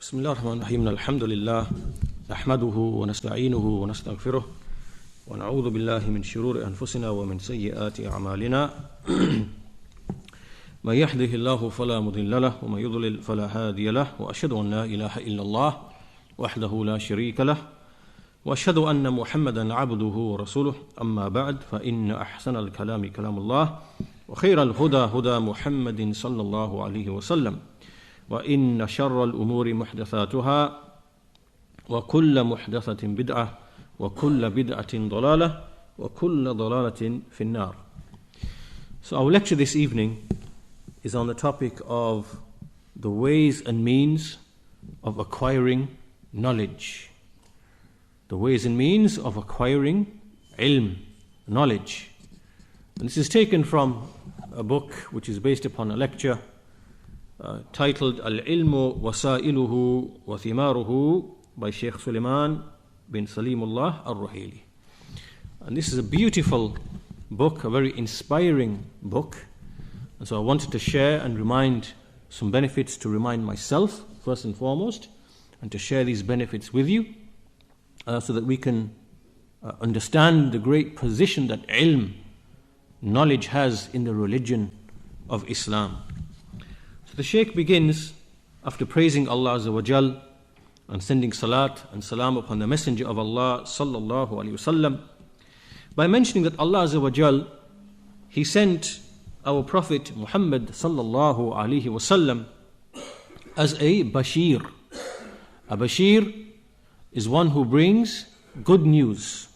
بسم الله الرحمن الرحيم الحمد لله نحمده ونستعينه ونستغفره ونعوذ بالله من شرور أنفسنا ومن سيئات أعمالنا من يهده الله فلا مضل له ومن يضلل فلا هادي له وأشهد أن لا إله إلا الله وحده لا شريك له وأشهد أن محمدا عبده ورسوله أما بعد فإن أحسن الكلام كلام الله وخير الهدى هدى محمد صلى الله عليه وسلم وإن شر الأمور محدثاتها وكل محدثة بدعة وكل بدعة ضلالة وكل ضلالة في النار. So our lecture this evening is on the topic of the ways and means of acquiring knowledge. The ways and means of acquiring ilm, knowledge. And this is taken from a book which is based upon a lecture titled Al-Ilmu Wasailuhu wa Thimaruhu by Shaykh Sulaiman bin Salimullah al-Ruhaili. And this is a beautiful book, a very inspiring book. And so I wanted to share and remind some benefits, to remind myself first and foremost, and to share these benefits with you so that we can understand the great position that ilm, knowledge, has in the religion of Islam. So the Shaykh begins, after praising Allah Azza wa Jal and sending salat and salam upon the Messenger of Allah sallallahu alaihi wasallam, by mentioning that Allah Azza wa Jal, He sent our Prophet Muhammad sallallahu alaihi wasallam as a bashir. A bashir is one who brings good news,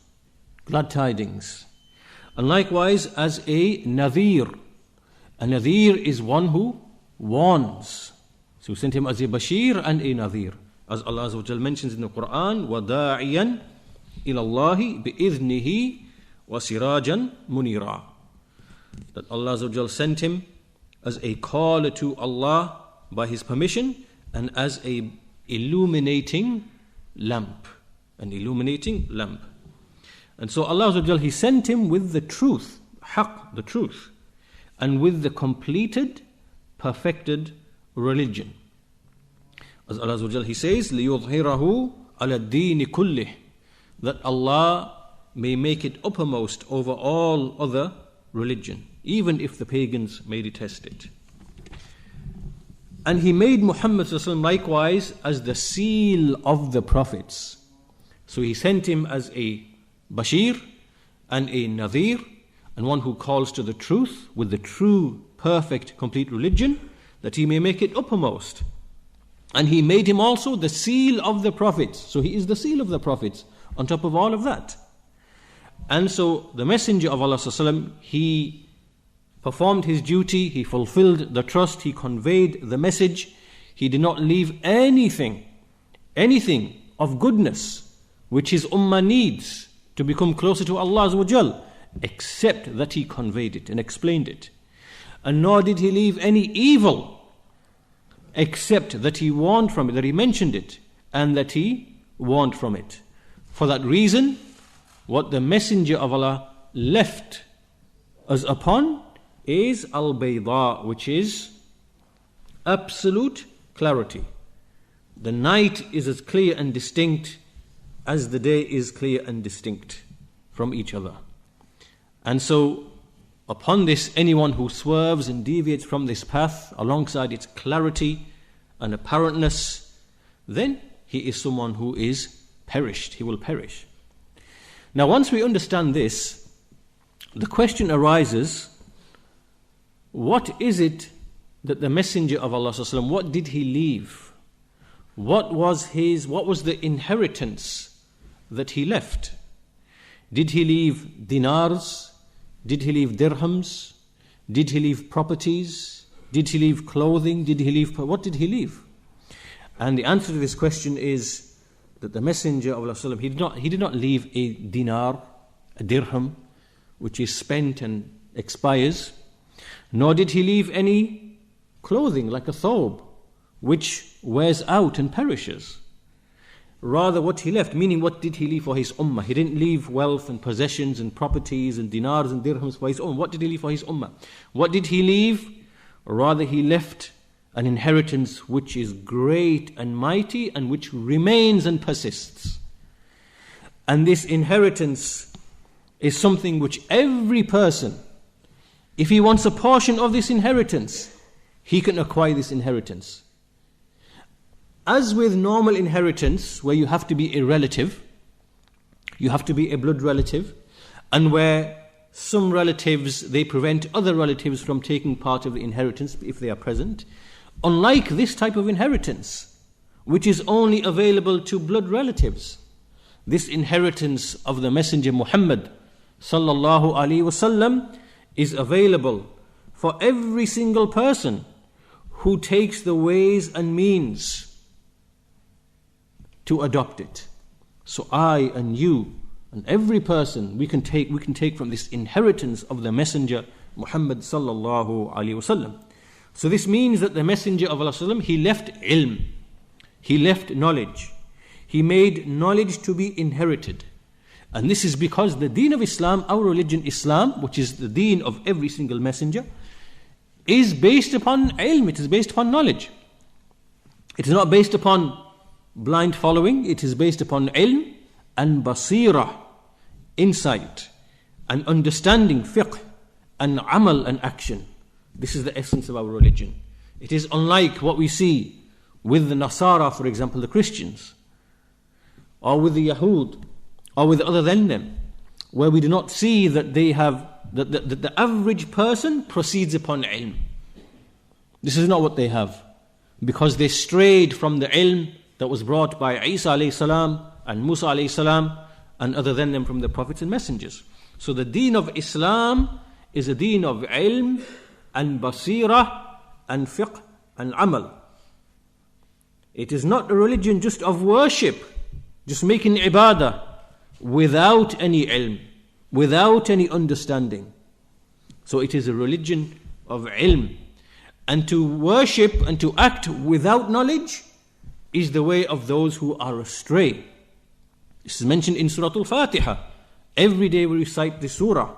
glad tidings. And likewise as a nadhir. A nadhir is one who warns. So we sent him as a bashir and a nadhir. As Allah Azza wa Jal mentions in the Quran, وَدَاعِيًا إِلَى اللَّهِ بِإِذْنِهِ وَسِرَاجًا مُنِيرًا. That Allah Azza wa Jal sent him as a caller to Allah by His permission and as a illuminating lamp. An illuminating lamp. And so Allah Azza wa Jal, He sent him with the truth, haqq, the truth, and with the completed, perfected religion. As Allah Azza wa Jal, He says, لِيُظْهِرَهُ عَلَى الدِّينِ كُلِّهِ, that Allah may make it uppermost over all other religion, even if the pagans may detest it. And He made Muhammad likewise as the seal of the prophets. So He sent him as a bashir and a nadhir, and one who calls to the truth with the true, perfect, complete religion, that He may make it uppermost. And He made him also the seal of the prophets. So He is the seal of the prophets on top of all of that. And so the Messenger of Allah, he performed his duty, he fulfilled the trust, he conveyed the message. He did not leave anything of goodness which his ummah needs to become closer to Allah Azza wa Jal, except that he conveyed it and explained it. And nor did he leave any evil, except that he warned from it, that he mentioned it, and that he warned from it. For that reason, what the Messenger of Allah left us upon is al-bayda, which is absolute clarity. The night is as clear and distinct as the day is clear and distinct from each other. And so, upon this, anyone who swerves and deviates from this path alongside its clarity and apparentness, then he is someone who is perished. He will perish. Now, once we understand this, the question arises, what is it that the Messenger of Allah, what did he leave? What was the inheritance that he left? Did he leave dinars? Did he leave dirhams? Did he leave properties? Did he leave clothing? What did he leave? And the answer to this question is that the Messenger of Allah, he did not leave a dinar, a dirham, which is spent and expires, nor did he leave any clothing like a thobe, which wears out and perishes. Rather, what he left, meaning what did he leave for his ummah? He didn't leave wealth and possessions and properties and dinars and dirhams for his ummah. What did he leave for his ummah? What did he leave? Rather, he left an inheritance which is great and mighty and which remains and persists. And this inheritance is something which every person, if he wants a portion of this inheritance, he can acquire this inheritance. As with normal inheritance, where you have to be a relative, you have to be a blood relative, and where some relatives, they prevent other relatives from taking part of the inheritance if they are present, unlike this type of inheritance, which is only available to blood relatives, this inheritance of the Messenger Muhammad sallallahu alaihi wasallam is available for every single person who takes the ways and means to adopt it. So I and you and every person, we can take from this inheritance of the Messenger Muhammad sallallahu alaihi wasallam. So this means that the Messenger of Allah, he left ilm, he left knowledge, he made knowledge to be inherited. And this is because the deen of Islam, our religion Islam, which is the deen of every single messenger, is based upon ilm, it is based upon knowledge. It is not based upon blind following, it is based upon ilm and basira, insight and understanding, fiqh and amal and action. This is the essence of our religion. It is unlike what we see with the Nasara, for example, the Christians, or with the Yahud, or with other than them, where we do not see that they have, that the average person proceeds upon ilm. This is not what they have, because they strayed from the ilm that was brought by Isa alayhi salam and Musa alayhi salam and other than them from the prophets and messengers. So the deen of Islam is a deen of ilm and basira and fiqh and amal. It is not a religion just of worship, just making ibadah without any ilm, without any understanding. So it is a religion of ilm. And to worship and to act without knowledge is the way of those who are astray. This is mentioned in Surah Al-Fatiha. Every day we recite this surah.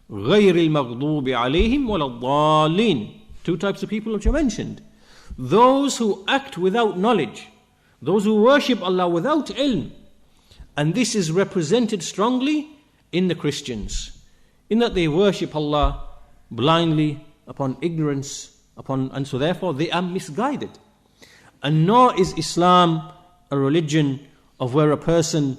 غَيْرِ الْمَغْضُوبِ عَلَيْهِمْ وَلَا الضَّالِّينَ. Two types of people which are mentioned. Those who act without knowledge, those who worship Allah without ilm. And this is represented strongly in the Christians, in that they worship Allah blindly upon ignorance, and so therefore they are misguided. And nor is Islam a religion of where a person,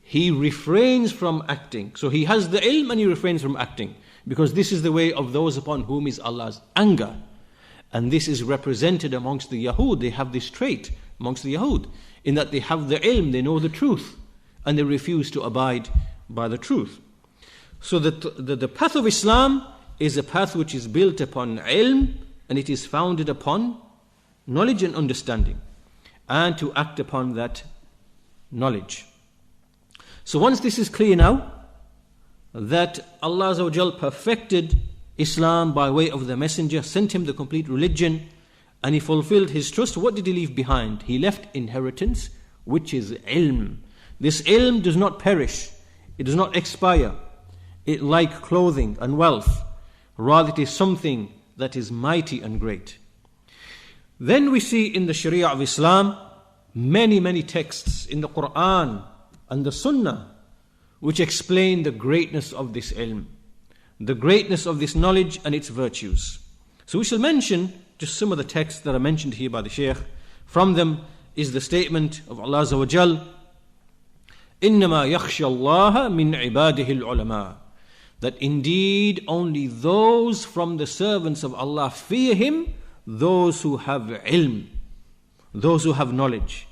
he refrains from acting. So he has the ilm and he refrains from acting, because this is the way of those upon whom is Allah's anger. And this is represented amongst the Yahud. They have this trait amongst the Yahud, in that they have the ilm, they know the truth, and they refuse to abide by the truth. So the path of Islam is a path which is built upon ilm, and it is founded upon knowledge and understanding, and to act upon that knowledge. So once this is clear now, that Allah Azza wa Jal perfected Islam by way of the Messenger, sent him the complete religion, and he fulfilled his trust, what did he leave behind? He left inheritance, which is ilm. This ilm does not perish, it does not expire, it like clothing and wealth, rather it is something that is mighty and great. Then we see in the Sharia of Islam many texts in the Quran and the Sunnah which explain the greatness of this ilm, the greatness of this knowledge and its virtues. So we shall mention just some of the texts that are mentioned here by the Shaykh. From them is the statement of Allah Azza wa Jal, إِنَّمَا يَخْشَى اللَّهَ مِنْ عِبَادِهِ الْعُلَمَاءِ, that indeed only those from the servants of Allah fear Him, those who have ilm, those who have knowledge.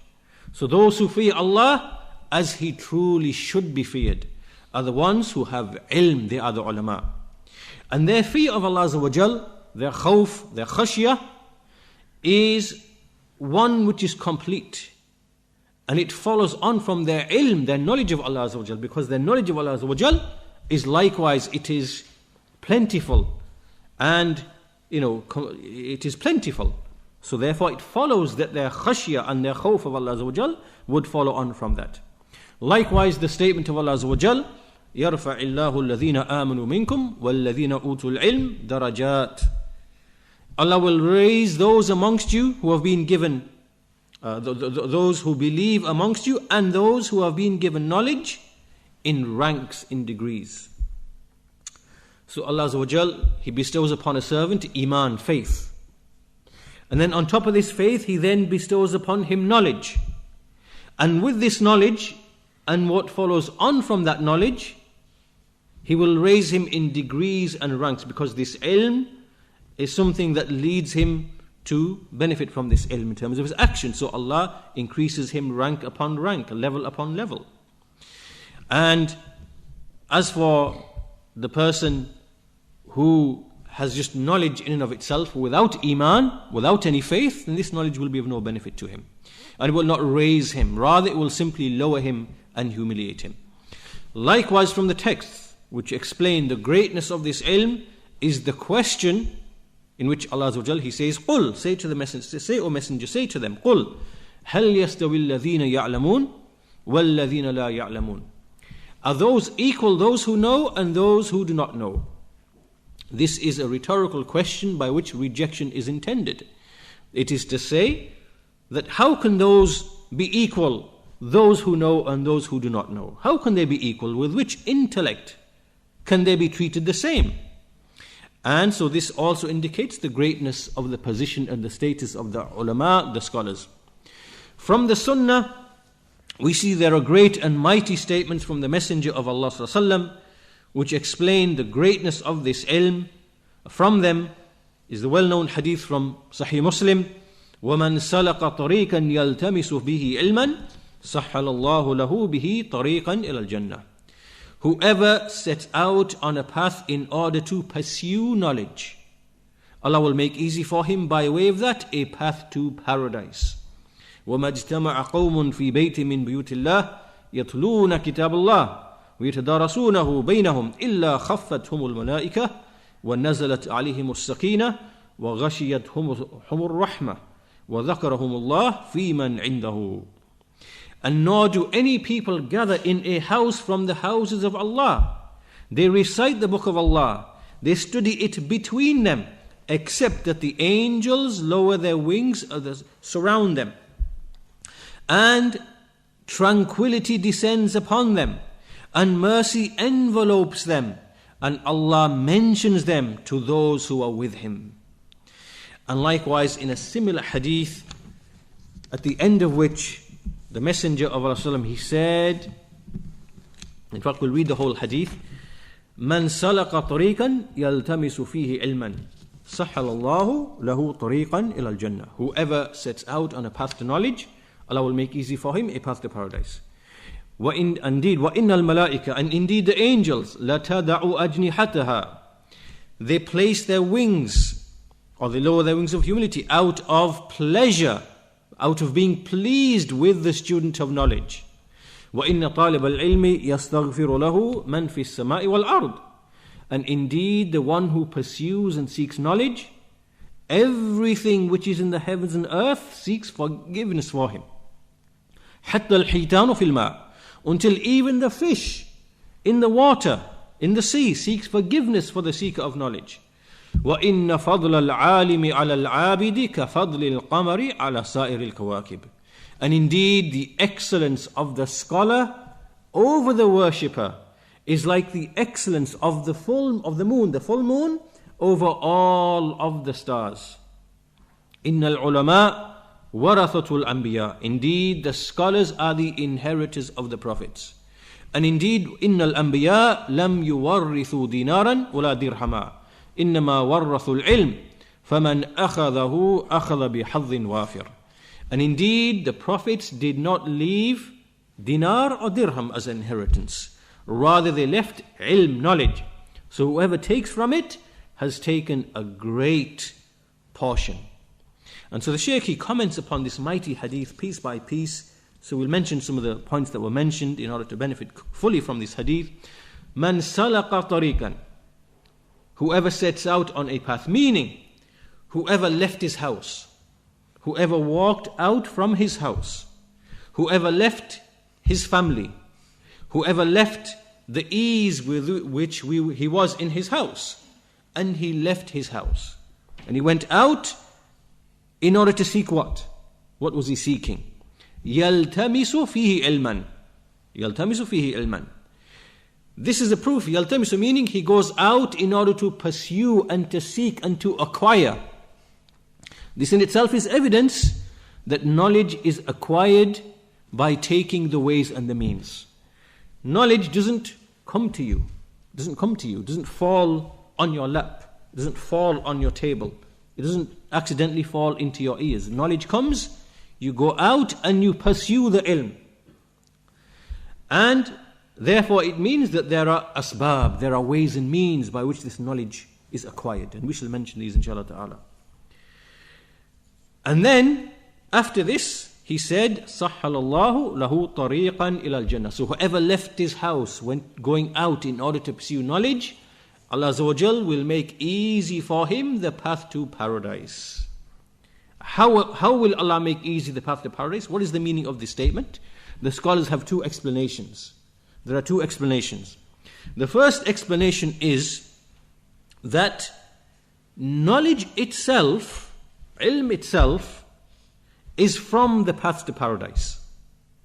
So those who fear Allah as He truly should be feared are the ones who have ilm, they are the ulama. And their fear of Allah Azza wa Jal, their khawf, their khashya, is one which is complete. And it follows on from their ilm, their knowledge of Allah Azza wa Jal, because their knowledge of Allah Azza wa Jal is likewise, it is plentiful. And, it is plentiful. So therefore it follows that their khashya and their khawf of Allah Azza wa Jal would follow on from that. Likewise the statement of Allah Azza wa Jal, يَرْفَعِ اللَّهُ الَّذِينَ آمَنُوا مِنْكُمْ وَالَّذِينَ أُوتُوا الْعِلْمِ دَرَجَاتٍ. Allah will raise those amongst you who have been given, those who believe amongst you, and those who have been given knowledge in ranks, in degrees. So Allah Azza wa Jal, He bestows upon a servant Iman, faith. And then on top of this faith, He then bestows upon him knowledge. And with this knowledge, and what follows on from that knowledge, He will raise him in degrees and ranks, because this ilm is something that leads him to benefit from this ilm in terms of his action. So Allah increases him rank upon rank, level upon level. And as for the person who has just knowledge in and of itself without Iman, without any faith, then this knowledge will be of no benefit to him. And it will not raise him. Rather, it will simply lower him and humiliate him. Likewise, from the texts which explain the greatness of this ilm is the question in which Allah Azza wa Jal, He says, قُلْ, say to the messenger, say, O messenger, say to them, قُلْ هَلْ يَسْتَوِي الَّذِينَ يَعْلَمُونَ وَالَّذِينَ لَا يَعْلَمُونَ. Are those equal, those who know and those who do not know? This is a rhetorical question by which rejection is intended. It is to say that how can those be equal, those who know and those who do not know? How can they be equal? With which intellect can they be treated the same? And so this also indicates the greatness of the position and the status of the ulama, the scholars. From the sunnah, we see there are great and mighty statements from the Messenger of Allah Sallallahu Alaihi Wasallam which explain the greatness of this ilm. From them is the well-known hadith from Sahih Muslim, وَمَنْ سَلَقَ طَرِيقًا يَلْتَمِسُ بِهِ عِلْمًا سَحَّلَ اللَّهُ لَهُ بِهِ طَرِيقًا إِلَى الْجَنَّةِ. Whoever sets out on a path in order to pursue knowledge, Allah will make easy for him by way of that a path to paradise. وَمَا اجْتَمَعَ قَوْمٌ فِي بَيْتٍ مِّن بُيُوتِ اللَّهِ يَتْلُونَ كِتَابَ اللَّهِ وَيَتَدَارَسُونَهُ بَيْنَهُمْ إِلَّا خَفَّتْهُمُ الْمَلَائِكَةُ وَنَزَلَتْ عَلَيْهِمُ السَّكِينَةُ وَغَشِيَتْهُمُ الرَّحْمَةُ وَذَكَرَهُمُ اللَّهُ فِي مَنْ عِنْدَهُ. And nor do any people gather in a house from the houses of Allah. They recite the book of Allah, they study it between them, except that the angels lower their wings, surround them, and tranquility descends upon them, and mercy envelopes them, and Allah mentions them to those who are with Him. And likewise in a similar hadith, at the end of which the Messenger of Allah, he said, in fact we'll read the whole hadith, مَنْ سَلَقَ طَرِيقًا يَلْتَمِسُ فِيهِ عِلْمًا سَحَّلَ اللَّهُ لَهُ طَرِيقًا إِلَى الْجَنَّةِ. Whoever sets out on a path to knowledge, Allah will make easy for him a path to paradise. وَإِنَّ الْمَلَائِكَةَ, and indeed the angels, لَتَدَعُ أَجْنِحَتَهَا, they place their wings, or they lower their wings of humility, out of pleasure, out of being pleased with the student of knowledge. وَإِنَّ طَالِبَ الْعِلْمِ يَسْتَغْفِرُ لَهُ مَنْ فِي السَّمَاءِ وَالْأَرْضِ. And indeed the one who pursues and seeks knowledge, everything which is in the heavens and earth seeks forgiveness for him. حَتَّى الْحِيتَانُ فِي الْمَاءِ, until even the fish in the water, in the sea, seeks forgiveness for the seeker of knowledge. وَإِنَّ فَضْلَ الْعَالِمِ عَلَى الْعَابِدِ كَفَضْلِ الْقَمَرِ عَلَى سَائِرِ الْكَوَاكِبِ. And indeed the excellence of the scholar over the worshipper is like the excellence of the full moon over all of the stars. إِنَّ الْعُلَمَاءِ وَرَثَةُ الْأَنْبِيَاءِ. Indeed the scholars are the inheritors of the prophets. And indeed إِنَّ الْأَنْبِيَاءِ لَمْ يُوَرِّثُوا دِينَارًا وَلَا دِرْهَمًا إِنَّمَا وَرَّثُوا الْعِلْمِ فَمَنْ أَخَذَهُ أَخَذَ بِحَظٍ وَافِرٍ. And indeed the prophets did not leave dinar or dirham as an inheritance. Rather they left ilm, knowledge. So whoever takes from it has taken a great portion. And so the Shaykh, he comments upon this mighty hadith piece by piece. So we'll mention some of the points that were mentioned in order to benefit fully from this hadith. مَنْ سَلَقَ طَرِيقًا, whoever sets out on a path, meaning whoever left his house, whoever walked out from his house, whoever left his family, whoever left the ease with which he was in his house, and he left his house. And he went out in order to seek what? What was he seeking? يَلْتَمِسُ فِيهِ عِلْمًا. يَلْتَمِسُ فِيهِ عِلْمًا. This is a proof. يَلْتَمِسُ meaning he goes out in order to pursue and to seek and to acquire. This in itself is evidence that knowledge is acquired by taking the ways and the means. Knowledge doesn't come to you. Doesn't fall on your lap. It doesn't fall on your table. It doesn't accidentally fall into your ears. Knowledge comes, you go out and you pursue the ilm. And therefore it means that there are asbab, there are ways and means by which this knowledge is acquired. And we shall mention these inshallah ta'ala. And then, after this, he said, سَحَّلَ اللَّهُ لَهُ طَرِيقًا إِلَى الْجَنَّةِ. So whoever left his house when going out in order to pursue knowledge, Allah Azza wa Jal will make easy for him the path to paradise. How will Allah make easy the path to paradise? What is the meaning of this statement? The scholars have two explanations. There are two explanations. The first explanation is that knowledge itself, ilm itself, is from the path to paradise.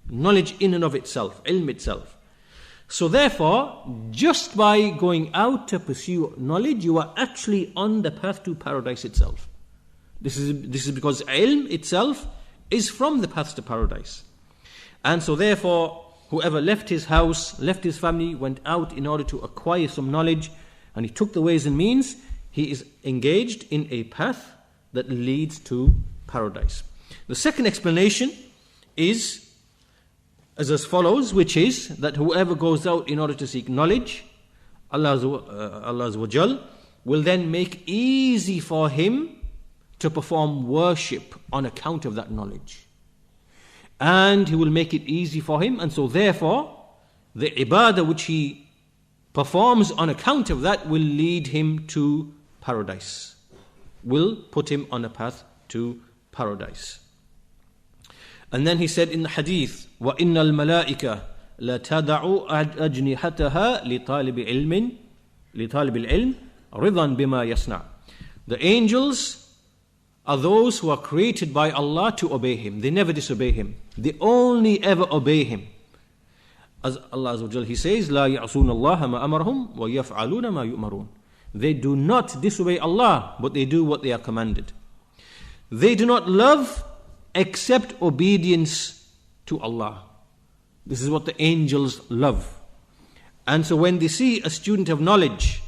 Knowledge in and of itself, ilm itself. So therefore, just by going out to pursue knowledge, you are actually on the path to paradise itself. This is because ilm itself is from the path to paradise. And so therefore, whoever left his house, left his family, went out in order to acquire some knowledge, and he took the ways and means, he is engaged in a path that leads to paradise. The second explanation is as follows, which is that whoever goes out in order to seek knowledge, Allah Azza wa Jal will then make easy for him to perform worship on account of that knowledge. And he will make it easy for him, and so therefore the ibadah which he performs on account of that will lead him to paradise, will put him on a path to paradise. And then he said in the hadith, وَإِنَّ الْمَلَائِكَةَ لَتَدَعُ أَجْنِحَتَهَا لِطَالِبِ الْعِلْمِ رِضًا بِمَا يَصْنَعُ. The angels are those who are created by Allah to obey Him. They never disobey Him. They only ever obey Him. As Allah Azza wa Jal, He says, لَا يَعْصُونَ اللَّهَ مَا أَمَرَهُمْ وَيَفْعَلُونَ مَا يُؤْمَرُونَ. They do not disobey Allah, but they do what they are commanded. They do not love except obedience to Allah. This is what the angels love. And so when they see a student of knowledge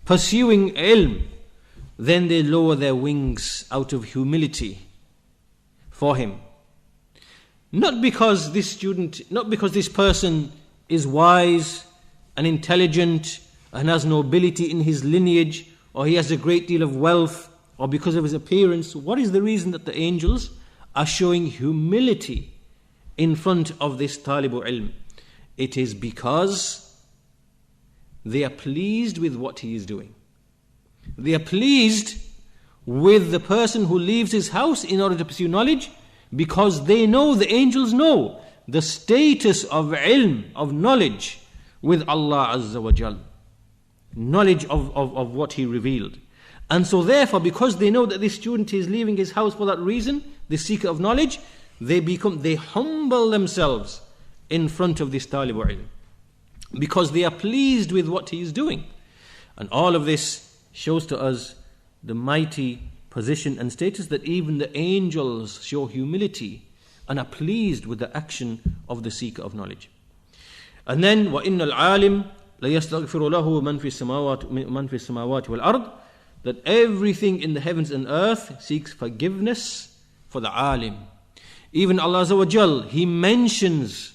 pursuing ilm, then they lower their wings out of humility for him. Not because this person is wise and intelligent and has nobility in his lineage, or he has a great deal of wealth, or because of his appearance. What is the reason that the angels are showing humility in front of this talibu ilm? It is because they are pleased with what he is doing. They are pleased with the person who leaves his house in order to pursue knowledge, because they know, the angels know, the status of ilm, of knowledge with Allah Azza wa Jal. Knowledge of what He revealed. And so therefore, because they know that this student is leaving his house for that reason, the seeker of knowledge, they humble themselves in front of this talibu ilm, because they are pleased with what he is doing. And all of this shows to us the mighty position and status that even the angels show humility and are pleased with the action of the seeker of knowledge. And then وَإِنَّ الْعَالِمِ لَيَسْتَغْفِرُ لَهُ مَنْ فِي السَّمَاوَاتِ وَالْأَرْضِ. That everything in the heavens and earth seeks forgiveness for the alim. Even Allah Azza wa Jal, He mentions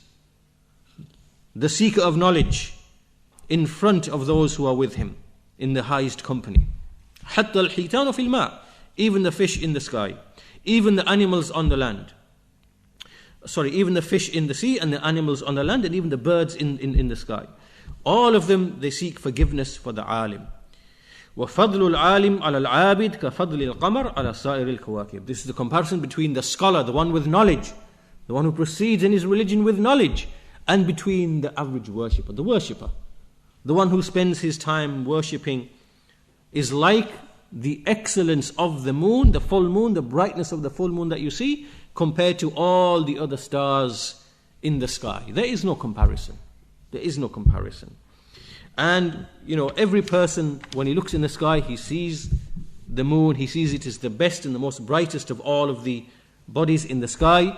the seeker of knowledge in front of those who are with him in the highest company. حَتَّى الْحِيتَانُ فِي الْمَاءِ. Even the fish in the sky, even the animals on the land. Even the fish in the sea and the animals on the land, and even the birds in the sky. All of them, they seek forgiveness for the alim. وَفَضْلُ الْعَالِمِ عَلَى الْعَابِدِ كَفَضْلِ الْقَمَرِ عَلَى سَائِرِ الْكَوَاكِبِ. This is the comparison between the scholar, the one with knowledge, the one who proceeds in his religion with knowledge, and between the average worshipper. The one who spends his time worshipping is like the excellence of the moon, the full moon, the brightness of the full moon that you see, compared to all the other stars in the sky. There is no comparison. There is no comparison. And, every person, when he looks in the sky, he sees the moon, he sees it as the best and the most brightest of all of the bodies in the sky.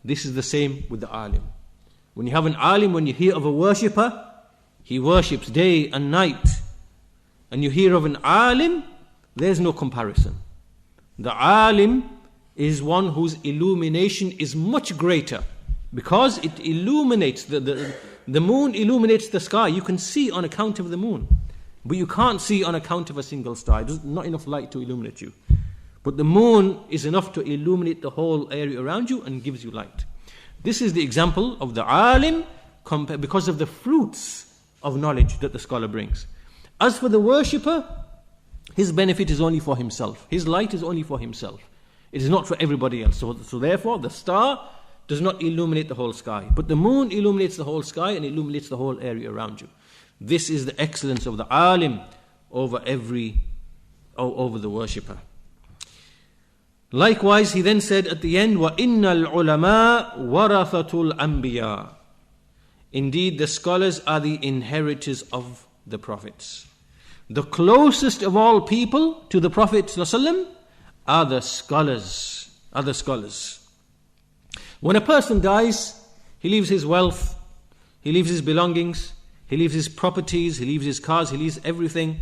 This is the same with the alim. When you have an alim, when you hear of a worshipper, he worships day and night. And you hear of an alim, there's no comparison. The alim is one whose illumination is much greater, because it illuminates, the moon illuminates the sky. You can see on account of the moon, but you can't see on account of a single star. There's not enough light to illuminate you. But the moon is enough to illuminate the whole area around you and gives you light. This is the example of the alim because of the fruits of knowledge that the scholar brings. As for the worshipper, his benefit is only for himself. His light is only for himself. It is not for everybody else. So therefore, the star does not illuminate the whole sky. But the moon illuminates the whole sky and illuminates the whole area around you. This is the excellence of the alim over the worshipper. Likewise, he then said at the end, وَإِنَّ الْعُلَمَاء وَرَثَةُ الْأَنْبِيَاءِ. Indeed, the scholars are the inheritors of the prophets. The closest of all people to the Prophet ﷺ are the scholars. When a person dies, he leaves his wealth, he leaves his belongings, he leaves his properties, he leaves his cars, he leaves everything.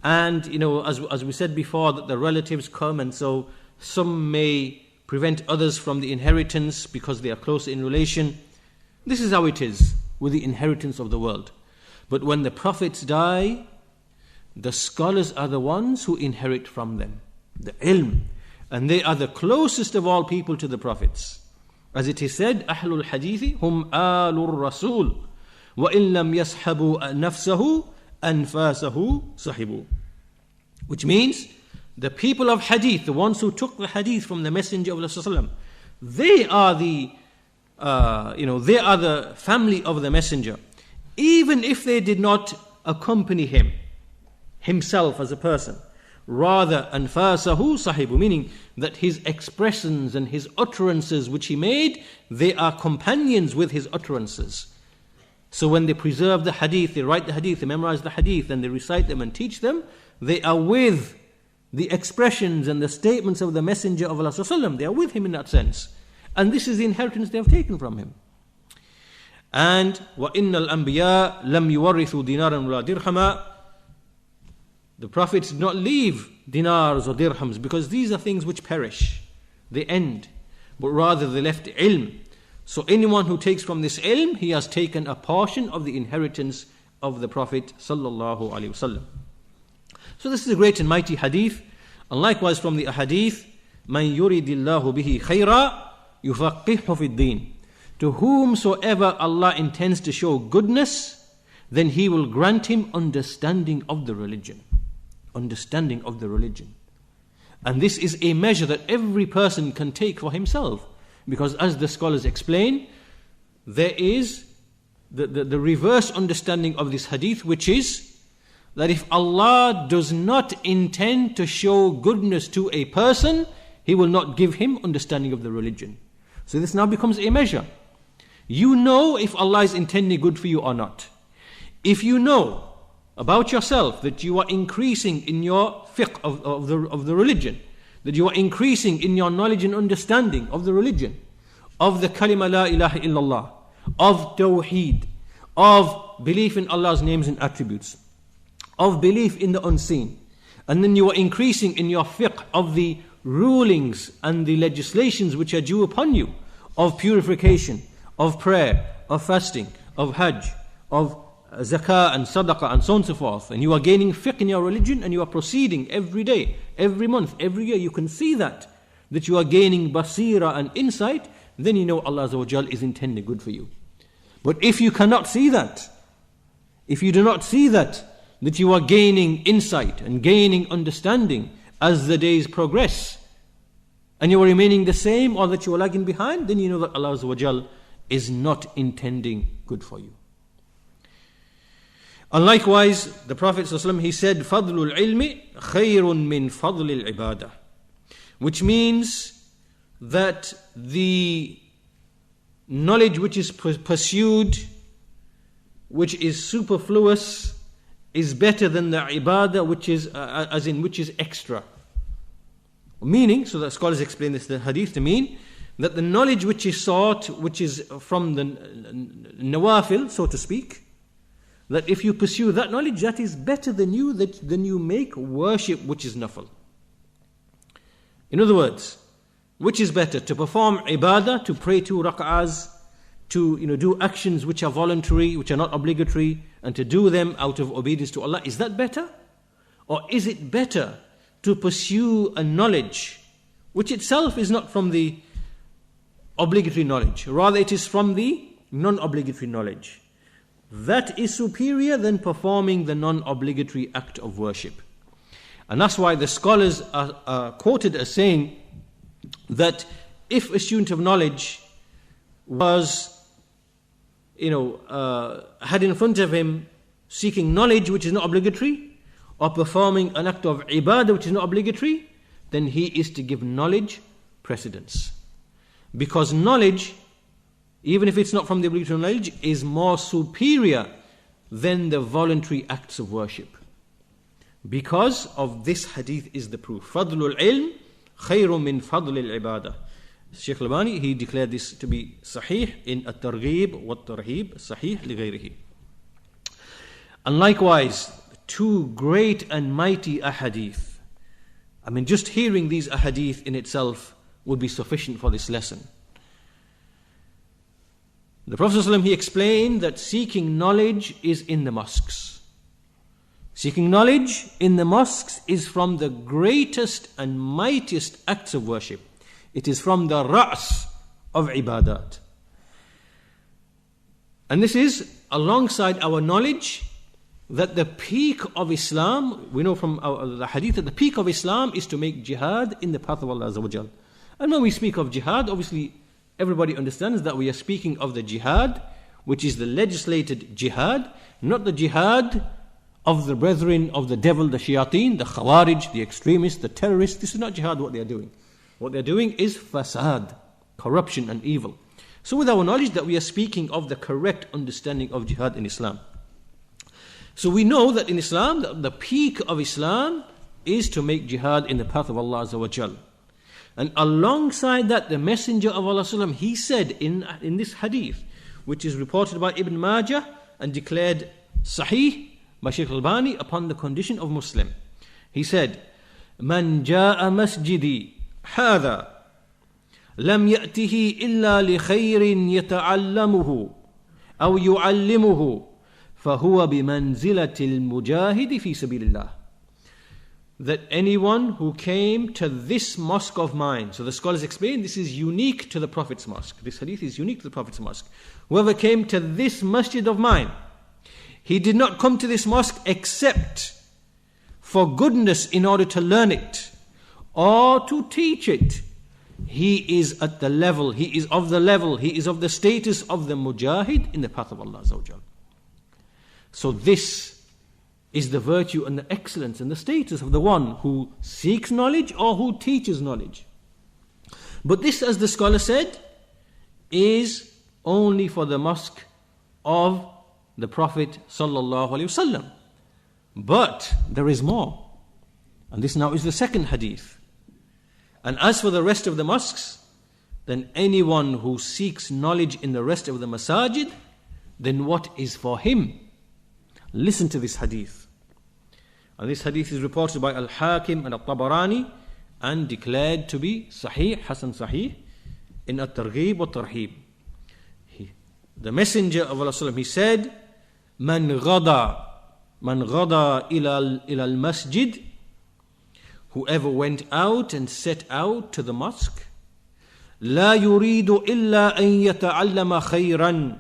And, as we said before, that the relatives come, and so some may prevent others from the inheritance because they are closer in relation. This is how it is with the inheritance of the world. But when the prophets die, the scholars are the ones who inherit from them, the ilm. And they are the closest of all people to the prophets. As it is said, أَحْلُ الْحَدِيثِ هُمْ آلُ الرَّسُولِ وَإِن لَمْ يَصْحَبُوا نَفْسَهُ أَنْفَاسَهُ صَحِبُوا. Which means, the people of hadith, the ones who took the hadith from the Messenger of Allah, they are the family of the Messenger. Even if they did not accompany himself as a person. Rather, anfasahu sahibu, meaning that his expressions and his utterances which he made, they are companions with his utterances. So when they preserve the hadith, they write the hadith, they memorize the hadith, and they recite them and teach them, they are with the expressions and the statements of the Messenger of Allah. They are with him in that sense. And this is the inheritance they have taken from him. And وَإِنَّ الْأَنْبِيَاءَ لَمْ يُوَرِّثُوا دِينَارًا وَلَا دِرْهَمًا. The prophets did not leave dinars or dirhams, because these are things which perish, they end, but rather they left ilm. So anyone who takes from this ilm, he has taken a portion of the inheritance of the Prophet sallallahu alaihi wasallam. So this is a great and mighty hadith. And likewise from the ahadith, مَنْ يُرِدِ اللَّهُ بِهِ خَيْرًا يُفَقِّهُ فِي الدِّينِ. To whomsoever Allah intends to show goodness, then He will grant him understanding of the religion. Understanding of the religion. And this is a measure that every person can take for himself. Because as the scholars explain, there is the reverse understanding of this hadith, which is that if Allah does not intend to show goodness to a person, He will not give him understanding of the religion. So this now becomes a measure. You know if Allah is intending good for you or not. If you know about yourself that you are increasing in your fiqh of the religion, that you are increasing in your knowledge and understanding of the religion, of the kalima la ilaha illallah, of tawheed, of belief in Allah's names and attributes, of belief in the unseen, and then you are increasing in your fiqh of the rulings and the legislations which are due upon you, of purification, of prayer, of fasting, of hajj, of zakah and sadaqah and so on and so forth, and you are gaining fiqh in your religion, and you are proceeding every day, every month, every year, you can see that you are gaining basira and insight, then you know Allah Azza wa Jal is intending good for you. But if you cannot see that, if you do not see that you are gaining insight and gaining understanding as the days progress, and you are remaining the same or that you are lagging behind, then you know that Allah Azza wa Jal is not intending good for you. And likewise, the Prophet ﷺ, he said, فَضْلُ الْعِلْمِ خَيْرٌ مِّن فَضْلِ الْعِبَادَةِ, which means that the knowledge which is pursued, which is superfluous, is better than the ibadah, which is which is extra. Meaning, so the scholars explain this, the hadith, to mean that the knowledge which is sought, which is from the nawafil, so to speak, that if you pursue that knowledge, that is better than you make worship which is nafil. In other words, which is better, to perform ibadah, to pray 2 rak'ahs, to do actions which are voluntary, which are not obligatory, and to do them out of obedience to Allah? Is that better? Or is it better to pursue a knowledge which itself is not from the obligatory knowledge, rather it is from the non-obligatory knowledge? That is superior than performing the non-obligatory act of worship. And that's why the scholars are quoted as saying that if a student of knowledge was, had in front of him seeking knowledge which is not obligatory, or performing an act of ibadah which is not obligatory, then he is to give knowledge precedence. Because knowledge, even if it's not from the obligatory knowledge, is more superior than the voluntary acts of worship. Because of this hadith is the proof. فَضْلُ الْعِلْمِ خَيْرٌ مِّن فَضْلِ الْعِبَادَةِ. Shaykh Albani, he declared this to be sahih in at-targhib wa at-tarhib, sahih li ghayrihi. And likewise, 2 great and mighty ahadith. Just hearing these ahadith in itself would be sufficient for this lesson. The Prophet ﷺ, he explained that seeking knowledge is in the mosques. Seeking knowledge in the mosques is from the greatest and mightiest acts of worship. It is from the ra's of ibadat. And this is alongside our knowledge that the peak of Islam, we know from the hadith that the peak of Islam is to make jihad in the path of Allah Azza wa Jal. And when we speak of jihad, obviously everybody understands that we are speaking of the jihad which is the legislated jihad, not the jihad of the brethren of the devil, the shayateen, the khawarij, the extremists, the terrorists. This is not jihad what they are doing. What they are doing is fasad, corruption and evil. So with our knowledge that we are speaking of the correct understanding of jihad in Islam. So we know that in Islam, the peak of Islam is to make jihad in the path of Allah Azza wa Jal. And alongside that, the Messenger of Allah Sallam, he said in this hadith, which is reported by Ibn Majah and declared sahih by Shaykh Albani upon the condition of Muslim. He said, "Man jaa masjidi hadha lam ya'tihi illa li khayrin yata'allamuhu aw yu'allimuhu fahuwa bimanzilati al-mujahidi fi sabilillah." That anyone who came to this mosque of mine, so the scholars explain this is unique to the Prophet's mosque. This hadith is unique to the Prophet's mosque. Whoever came to this masjid of mine, he did not come to this mosque except for goodness in order to learn it or to teach it. He is at the level, he is of the status of the mujahid in the path of Allah Azza wa Jal. So this is the virtue and the excellence and the status of the one who seeks knowledge or who teaches knowledge. But this, as the scholar said, is only for the mosque of the Prophet sallallahu alaihi wasallam. But there is more. And this now is the second hadith. And as for the rest of the mosques, then anyone who seeks knowledge in the rest of the masajid, then what is for him? Listen to this hadith. And this hadith is reported by Al-Hakim and Al-Tabarani and declared to be Sahih, Hasan Sahih, in At-Targhib wa Tarhib. The Messenger of Allah, he said, Man ghada ila al-masjid, whoever went out and set out to the mosque, la yuridu illa an yata'allama khayran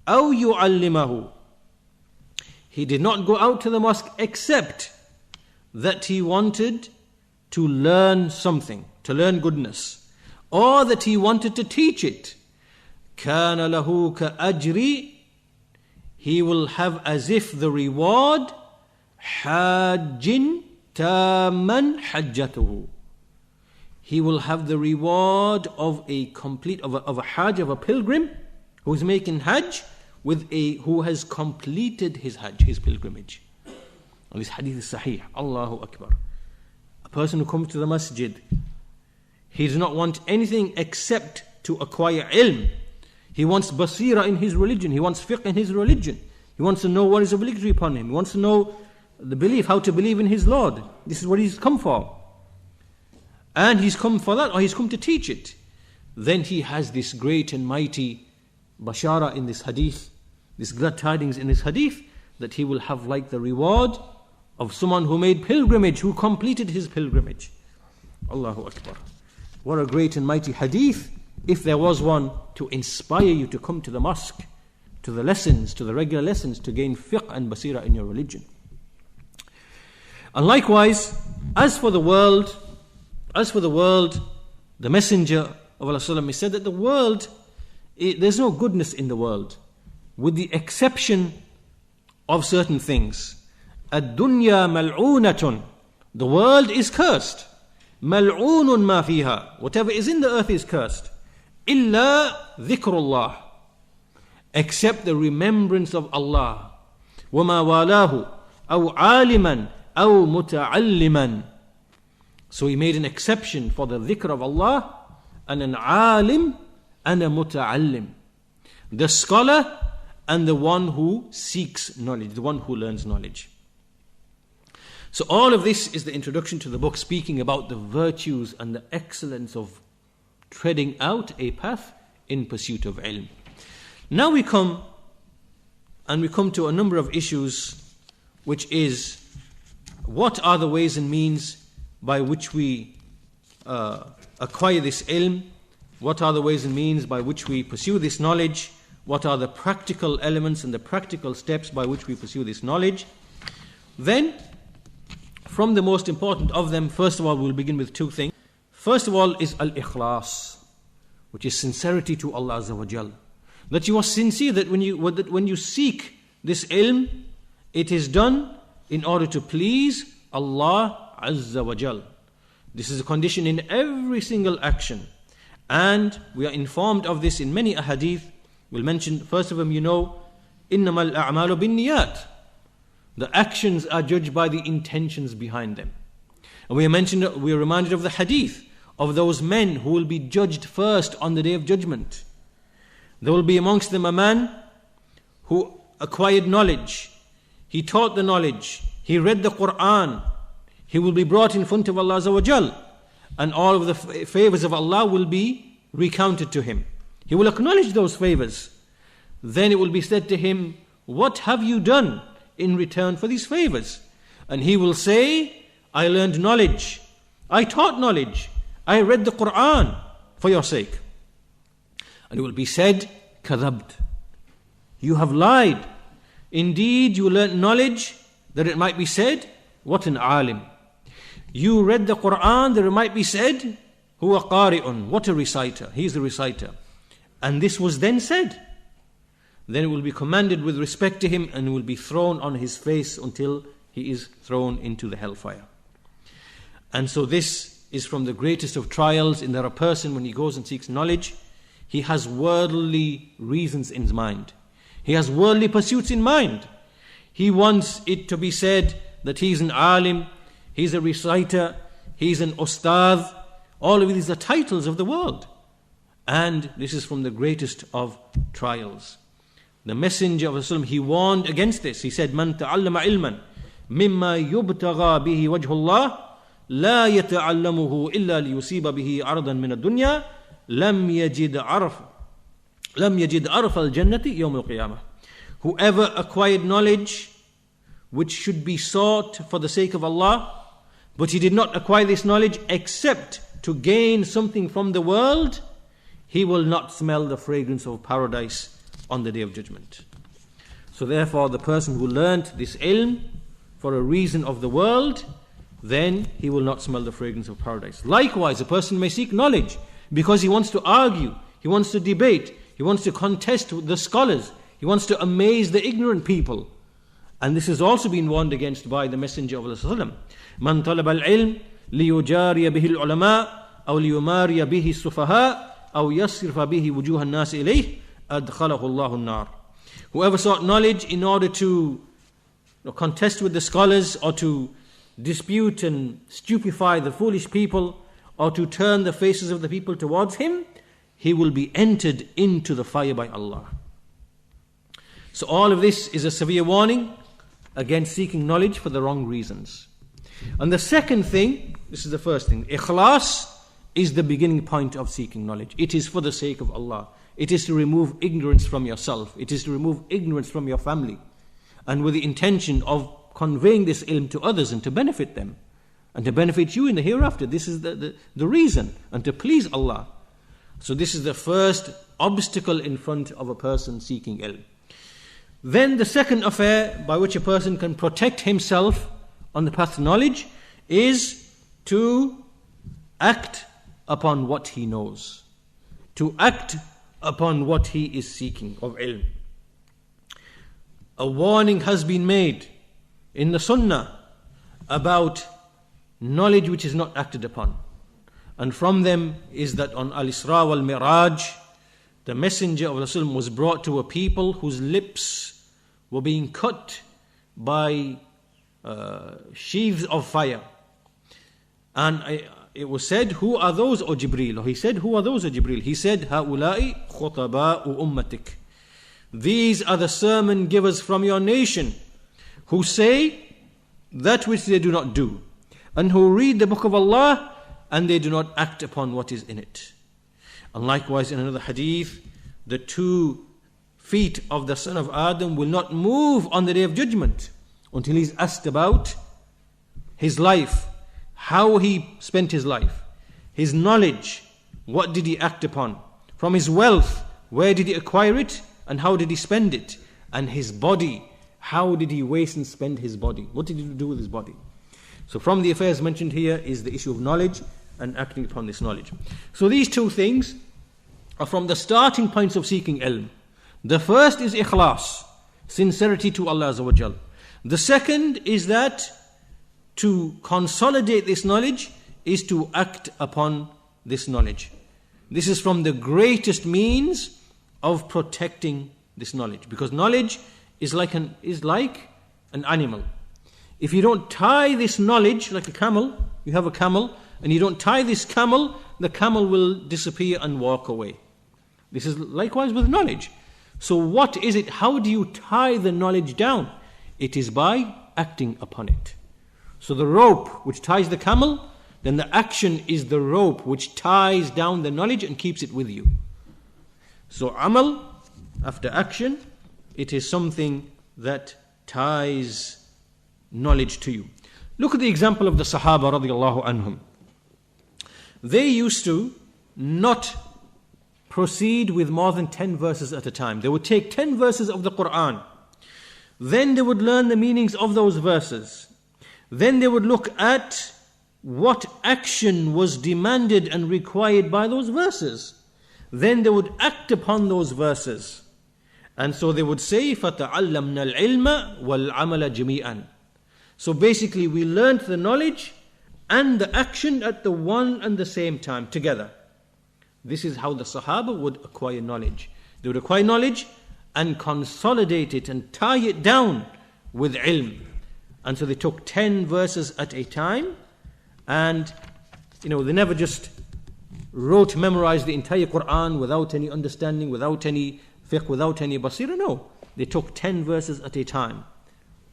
aw yu'allimahu. He did not go out to the mosque except that he wanted to learn something, to learn goodness, or that he wanted to teach it. كَانَ لَهُ كَأَجْرِ. he will have as if the reward حَاجٍ تَامًا حَجَّتُهُ. He will have the reward of a complete, of a hajj, of a pilgrim who is making hajj, who has completed his hajj, his pilgrimage. And this hadith is sahih. Allahu Akbar. A person who comes to the masjid, he does not want anything except to acquire ilm. He wants basira in his religion. He wants fiqh in his religion. He wants to know what is obligatory upon him. He wants to know the belief, how to believe in his Lord. This is what he's come for. And he's come for that, or he's come to teach it. Then he has this great and mighty bashara in this hadith, this glad tidings in this hadith, that he will have like the reward of someone who made pilgrimage, who completed his pilgrimage. Allahu Akbar. What a great and mighty hadith, if there was one to inspire you to come to the mosque, to the lessons, to the regular lessons, to gain fiqh and basira in your religion. And likewise, as for the world, the Messenger of Allah he said that the world, there's no goodness in the world, with the exception of certain things. Ad-dunya mal'oonatun. The world is cursed. Mal'oonun ma fiha. Whatever is in the earth is cursed. Illa dhikrullah. Except the remembrance of Allah. وَمَا وَالَاهُ أَوْ عَالِمًا أَوْ مُتَعَلِّمًا. So he made an exception for the dhikr of Allah, and an alim and a muta'allim. The scholar and the one who seeks knowledge, the one who learns knowledge. So all of this is the introduction to the book, speaking about the virtues and the excellence of treading out a path in pursuit of ilm. Now we come to a number of issues, which is, what are the ways and means by which we acquire this ilm? What are the ways and means by which we pursue this knowledge? What are the practical elements and the practical steps by which we pursue this knowledge? Then, from the most important of them, first of all, we'll begin with two things. First of all is al-ikhlas, which is sincerity to Allah Azza wa Jal. That you are sincere, that when you seek this ilm, it is done in order to please Allah Azza wa Jal. This is a condition in every single action. And we are informed of this in many ahadith. We'll mention, first of them, إِنَّمَا الْأَعْمَالُ بِالنِّيَّاتِ. The actions are judged by the intentions behind them. And we are reminded of the hadith of those men who will be judged first on the Day of Judgment. There will be amongst them a man who acquired knowledge. He taught the knowledge. He read the Quran. He will be brought in front of Allah Azza wa Jal, and all of the favors of Allah will be recounted to him. He will acknowledge those favors. Then it will be said to him, what have you done in return for these favors? And he will say, I learned knowledge. I taught knowledge. I read the Quran for your sake. And it will be said, kadhabt. You have lied. Indeed, you learned knowledge, that it might be said, what an alim. You read the Quran, that it might be said, huwa qari'un. What a reciter. He is the reciter. And this was then said. Then it will be commanded with respect to him, and will be thrown on his face until he is thrown into the hellfire. And so this is from the greatest of trials, in that a person, when he goes and seeks knowledge, he has worldly reasons in his mind. He has worldly pursuits in mind. He wants it to be said that he's an alim, he's a reciter, he's an ustadh. All of these are titles of the world. And this is from the greatest of trials. The Messenger of Allah, he warned against this. He said, Man ta'allama ilman mimma yubtagha bihi wajhullah la yata'allamuhu illa liyusiba bihi ardan min ad-dunya lam yajid arf al-jannati yawm al-qiyamah. Whoever acquired knowledge which should be sought for the sake of Allah, but he did not acquire this knowledge except to gain something from the world, he will not smell the fragrance of paradise on the Day of Judgment. So therefore, the person who learnt this ilm for a reason of the world, then he will not smell the fragrance of paradise. Likewise, a person may seek knowledge because he wants to argue, he wants to debate, he wants to contest with the scholars, He wants to amaze the ignorant people. And this has also been warned against by the Messenger of Allah. Man talaba al-ilm liyujariya bihi al-ulama aw liyumariya bihi as-sufaha aw yasrifa bihi wujuha an-nas ilayh adkhalahu Allahu an-nar. Whoever sought knowledge in order to contest with the scholars, or to dispute and stupefy the foolish people, or to turn the faces of the people towards him, he will be entered into the fire by Allah. So all of this is a severe warning against seeking knowledge for the wrong reasons. And the second thing, this is the first thing, ikhlas is the beginning point of seeking knowledge. It is for the sake of Allah. It is to remove ignorance from yourself. It is to remove ignorance from your family. And with the intention of conveying this ilm to others and to benefit them. And to benefit you in the hereafter. This is the reason. And to please Allah. So this is the first obstacle in front of a person seeking ilm. Then the second affair by which a person can protect himself on the path to knowledge is to act upon what he knows. To act upon what he is seeking of ilm. A warning has been made in the Sunnah about knowledge which is not acted upon. And from them is that on Al-Isra wal-Miraj, the Messenger of Allah was brought to a people whose lips were being cut by sheaves of fire. And it was said, who are those, O Jibreel? Or he said, who are those, O Jibreel? He said, هَؤُلَاءِ خُطَبَاءُ أُمَّتِكَ. These are the sermon givers from your nation, who say that which they do not do, and who read the book of Allah, and they do not act upon what is in it. And likewise in another hadith, the 2 feet of the son of Adam will not move on the day of judgment until he's asked about his life, how he spent his life, his knowledge, what did he act upon, from his wealth, where did he acquire it, and how did he spend it, and his body, how did he waste and spend his body, what did he do with his body. So from the affairs mentioned here is the issue of knowledge and acting upon this knowledge. So these 2 things are from the starting points of seeking ilm. The first is ikhlas, sincerity to Allah Azza wa Jal. The second is that to consolidate this knowledge is to act upon this knowledge. This is from the greatest means of protecting this knowledge, because knowledge is like an animal. If you don't tie this knowledge, like a camel, you have a camel, and you don't tie this camel, the camel will disappear and walk away. This is likewise with knowledge. So what is it? How do you tie the knowledge down? It is by acting upon it. So the rope which ties the camel, then the action is the rope which ties down the knowledge and keeps it with you. So amal, after action, it is something that ties knowledge to you. Look at the example of the Sahaba radiallahu anhum. They used to not proceed with more than 10 verses at a time. They would take 10 verses of the Quran. Then they would learn the meanings of those verses. Then they would look at what action was demanded and required by those verses. Then they would act upon those verses. And so they would say, فَتَعَلَّمْنَا الْعِلْمَ وَالْعَمَلَ جَمِيعًا. So basically we learned the knowledge and the action at the one and the same time together. This is how the Sahaba would acquire knowledge. They would acquire knowledge and consolidate it and tie it down with ilm. And so they took 10 verses at a time, and they never just memorized the entire Quran without any understanding, without any fiqh, without any basira. No, they took 10 verses at a time,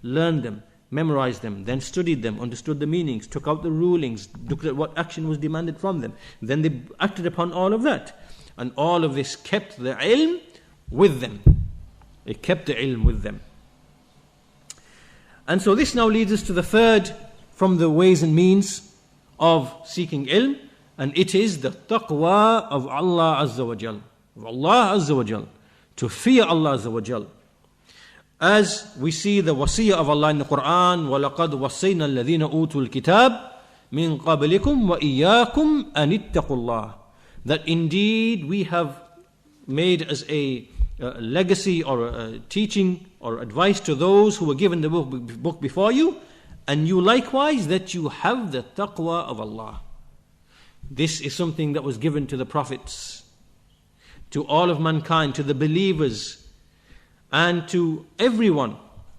learned them, memorized them, then studied them, understood the meanings, took out the rulings, looked at what action was demanded from them. Then they acted upon all of that. And all of this kept the ilm with them. It kept the ilm with them. And so this now leads us to the third from the ways and means of seeking ilm, and it is the taqwa of Allah Azza wa Jal. Of Allah Azza wa Jal. To fear Allah Azza wa Jal. As we see the wasiyah of Allah in the Quran, وَلَقَدْ وَصَّيْنَا الَّذِينَ أُوتُوا الْكِتَابِ مِنْ قَبْلِكُمْ وَإِيَّاكُمْ أَنِ اتَّقُوا اللَّهِ. That indeed we have made as a legacy or teaching or advice to those who were given the book before you, and you likewise that you have the taqwa of Allah. This is something that was given to the prophets, to all of mankind, to the believers, and to everyone.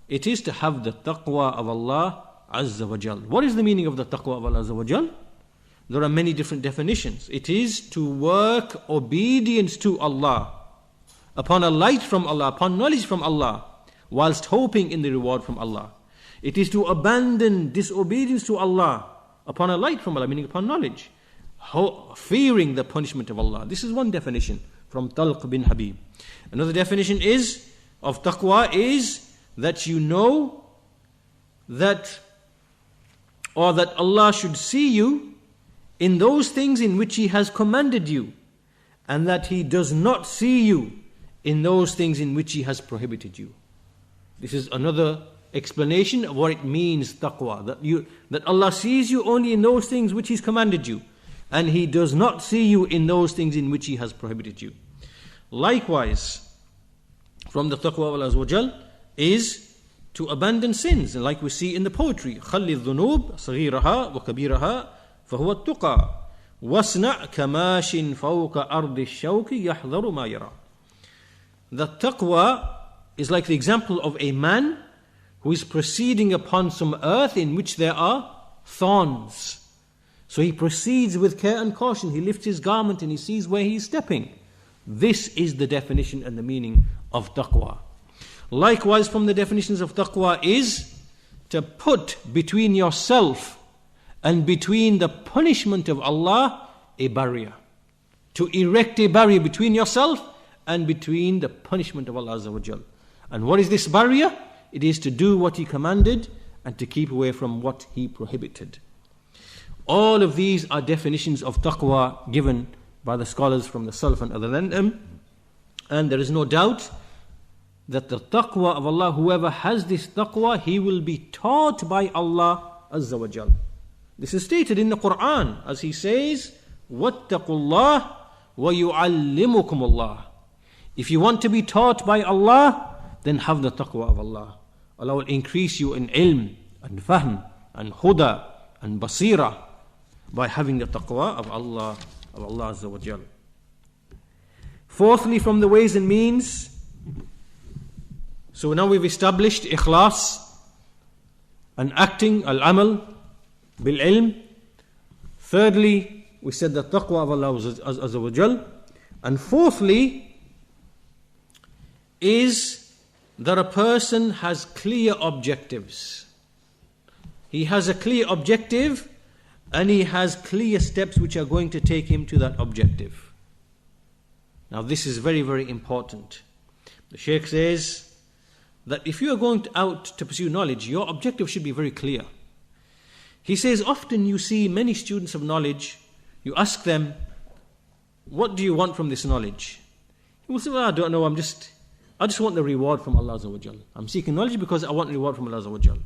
It is to have the taqwa of Allah Azza wa Jal. What is the meaning of the taqwa of Allah Azza wa Jal? There are many different definitions. It is to work obedience to Allah, upon a light from Allah, upon knowledge from Allah, whilst hoping in the reward from Allah. It is to abandon disobedience to Allah, upon a light from Allah, meaning upon knowledge, fearing the punishment of Allah. This is one definition from Talq bin Habib. Another definition of taqwa is that you know that, or that Allah should see you in those things in which He has commanded you, and that He does not see you in those things in which He has prohibited you. This is another explanation of what it means, taqwa, that Allah sees you only in those things which He's commanded you, and He does not see you in those things in which He has prohibited you. Likewise, from the taqwa of Allah Azza wa Jal is to abandon sins, and like we see in the poetry, خَلِّ الذُّنُوبَ صَغِيرَهَا وَكَبِيرَهَا فَهُوَ التُّقَى وَاصْنَعْ كَمَاشٍ فَوْقَ أَرْضِ الشَّوْكِ يَحْذَرُ مَا يَرَى. The taqwa is like the example of a man who is proceeding upon some earth in which there are thorns. So he proceeds with care and caution. He lifts his garment and he sees where he is stepping. This is the definition and the meaning of taqwa. Likewise, from the definitions of taqwa is to put between yourself and between the punishment of Allah a barrier. To erect a barrier between yourself and between the punishment of Allah Azza wa Jal. And what is this barrier? It is to do what He commanded and to keep away from what He prohibited. All of these are definitions of taqwa given by the scholars from the Salaf and other than them. And there is no doubt that the taqwa of Allah, whoever has this taqwa, he will be taught by Allah Azza wa Jal. This is stated in the Quran as He says, وَاتَّقُوا اللَّهِ وَيُعَلِّمُكُمُ اللَّهِ. If you want to be taught by Allah, then have the taqwa of Allah. Allah will increase you in ilm and fahm and huda and basira by having the taqwa of Allah Azza wa Jal. Fourthly, from the ways and means, so now we've established ikhlas and acting, al-amal, bil-ilm. Thirdly, we said the taqwa of Allah Azza wa Jal. And fourthly is that a person has clear objectives. He has a clear objective and he has clear steps which are going to take him to that objective. Now this is very, very important. The Shaykh says that if you are going out to pursue knowledge, your objective should be very clear. He says often you see many students of knowledge, you ask them, what do you want from this knowledge? He will say, well, I don't know, I just want the reward from Allah Azza wa Jal. I'm seeking knowledge because I want the reward from Allah Azza wa Jal.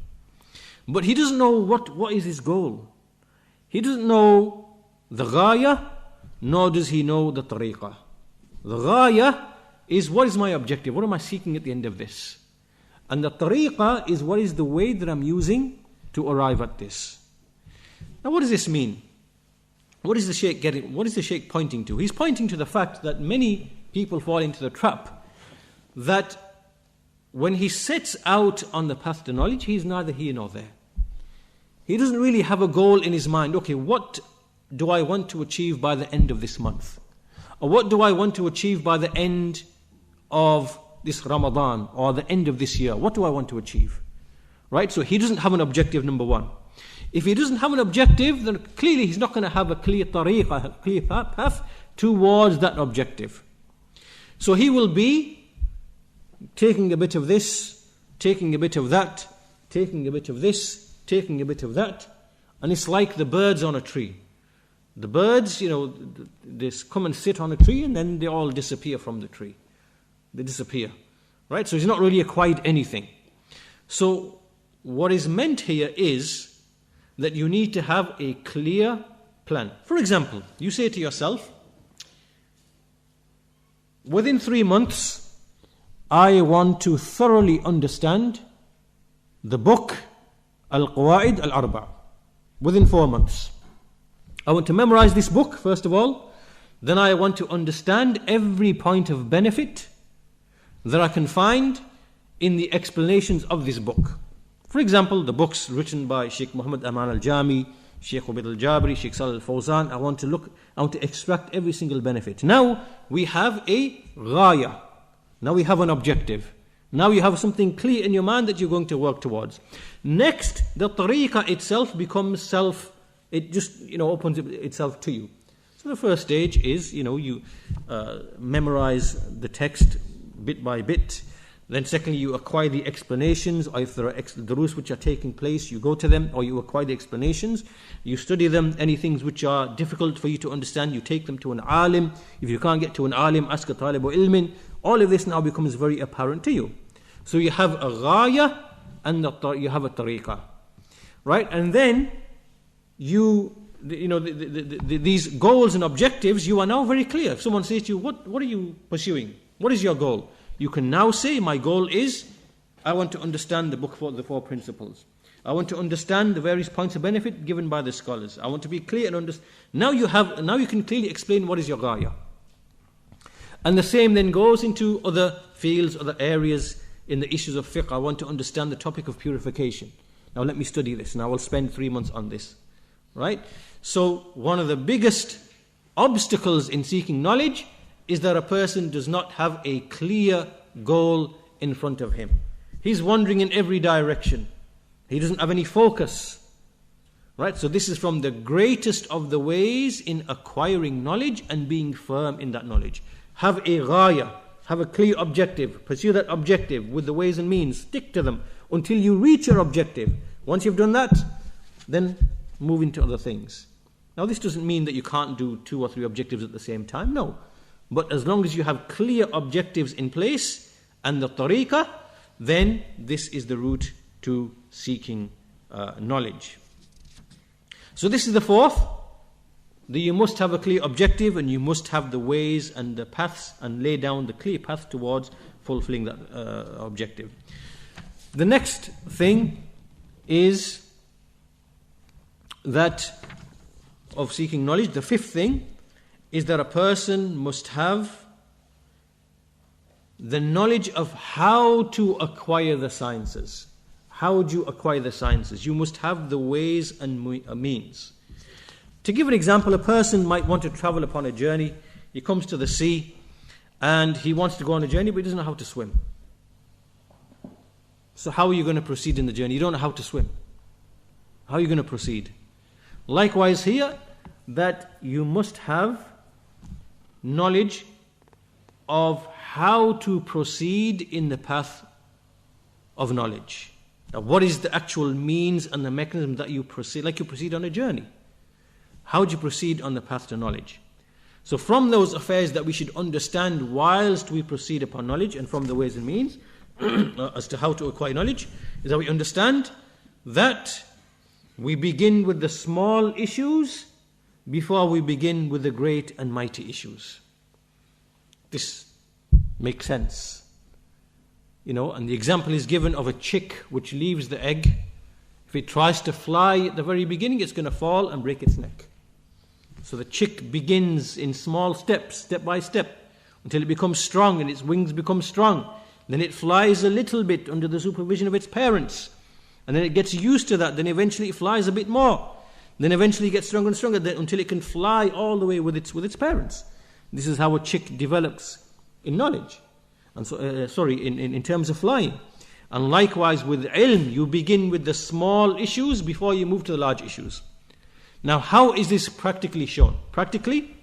But he doesn't know what is his goal. He doesn't know the ghaya, nor does he know the tariqah. The ghaya is, what is my objective? What am I seeking at the end of this? And the tariqah is, what is the way that I'm using to arrive at this? Now what does this mean? What is the Shaykh getting? What is the Shaykh pointing to? He's pointing to the fact that many people fall into the trap that when he sets out on the path to knowledge, he's neither here nor there. He doesn't really have a goal in his mind. Okay, what do I want to achieve by the end of this month? Or what do I want to achieve by the end of this Ramadan or the end of this year? What do I want to achieve? Right? So he doesn't have an objective, number one. If he doesn't have an objective, then clearly he's not going to have a clear tariqah, a clear path towards that objective. So he will be taking a bit of this, taking a bit of that, taking a bit of this, taking a bit of that, and it's like the birds on a tree. The birds, they come and sit on a tree and then they all disappear from the tree. They disappear, right? So he's not really acquired anything. So what is meant here is that you need to have a clear plan. For example, you say to yourself, within 3 months, I want to thoroughly understand the book Al-Qawa'id Al-Arba' within 4 months. I want to memorize this book first of all. Then I want to understand every point of benefit that I can find in the explanations of this book. For example, the books written by Shaykh Muhammad Aman al-Jami, Shaykh Ubaid al-Jabri, Shaykh Salih al-Fawzan, I want to extract every single benefit. Now we have a ghaya. Now we have an objective. Now you have something clear in your mind that you're going to work towards. Next, the tariqah itself becomes it just opens itself to you. So the first stage is, you memorize the text bit by bit. Then secondly, you acquire the explanations, or if there are durus which are taking place, you go to them, or you acquire the explanations, you study them. Any things which are difficult for you to understand, you take them to an alim. If you can't get to an alim, ask a talibu ilmin. All of this now becomes very apparent to you. So you have a ghaya and you have a tariqah, right? And then these goals and objectives, you are now very clear. If someone says to you, what are you pursuing? What is your goal? You can now say, my goal is, I want to understand the book for the 4 principles. I want to understand the various points of benefit given by the scholars. I want to be clear and understand. Now you can clearly explain what is your ghaya. And the same then goes into other fields, other areas in the issues of fiqh. I want to understand the topic of purification. Now let me study this, and I will spend 3 months on this. Right? So one of the biggest obstacles in seeking knowledge is that a person does not have a clear goal in front of him. He's wandering in every direction. He doesn't have any focus. Right? So this is from the greatest of the ways in acquiring knowledge and being firm in that knowledge. Have a ghaya, have a clear objective, pursue that objective with the ways and means, stick to them until you reach your objective. Once you've done that, then move into other things. Now this doesn't mean that you can't do 2 or 3 objectives at the same time, no. But as long as you have clear objectives in place and the tariqah, then this is the route to seeking knowledge. So this is the 4th, that you must have a clear objective and you must have the ways and the paths and lay down the clear path towards fulfilling that objective. The next thing is that of seeking knowledge, the 5th thing is that a person must have the knowledge of how to acquire the sciences. How do you acquire the sciences? You must have the ways and means. To give an example, a person might want to travel upon a journey. He comes to the sea and he wants to go on a journey, but he doesn't know how to swim. So how are you going to proceed in the journey? You don't know how to swim. How are you going to proceed? Likewise here, that you must have knowledge of how to proceed in the path of knowledge. Now, what is the actual means and the mechanism that you proceed, like you proceed on a journey? How do you proceed on the path to knowledge? So from those affairs that we should understand whilst we proceed upon knowledge, and from the ways and means as to how to acquire knowledge, is that we understand that we begin with the small issues before we begin with the great and mighty issues. This makes sense. And the example is given of a chick which leaves the egg. If it tries to fly at the very beginning, it's going to fall and break its neck. So the chick begins in small steps, step by step, until it becomes strong and its wings become strong. Then it flies a little bit under the supervision of its parents. And then it gets used to that. Then eventually it flies a bit more. Then eventually it gets stronger and stronger until it can fly all the way with its parents. This is how a chick develops in knowledge. And so, in terms of flying. And likewise with ilm, you begin with the small issues before you move to the large issues. Now, how is this practically shown? Practically,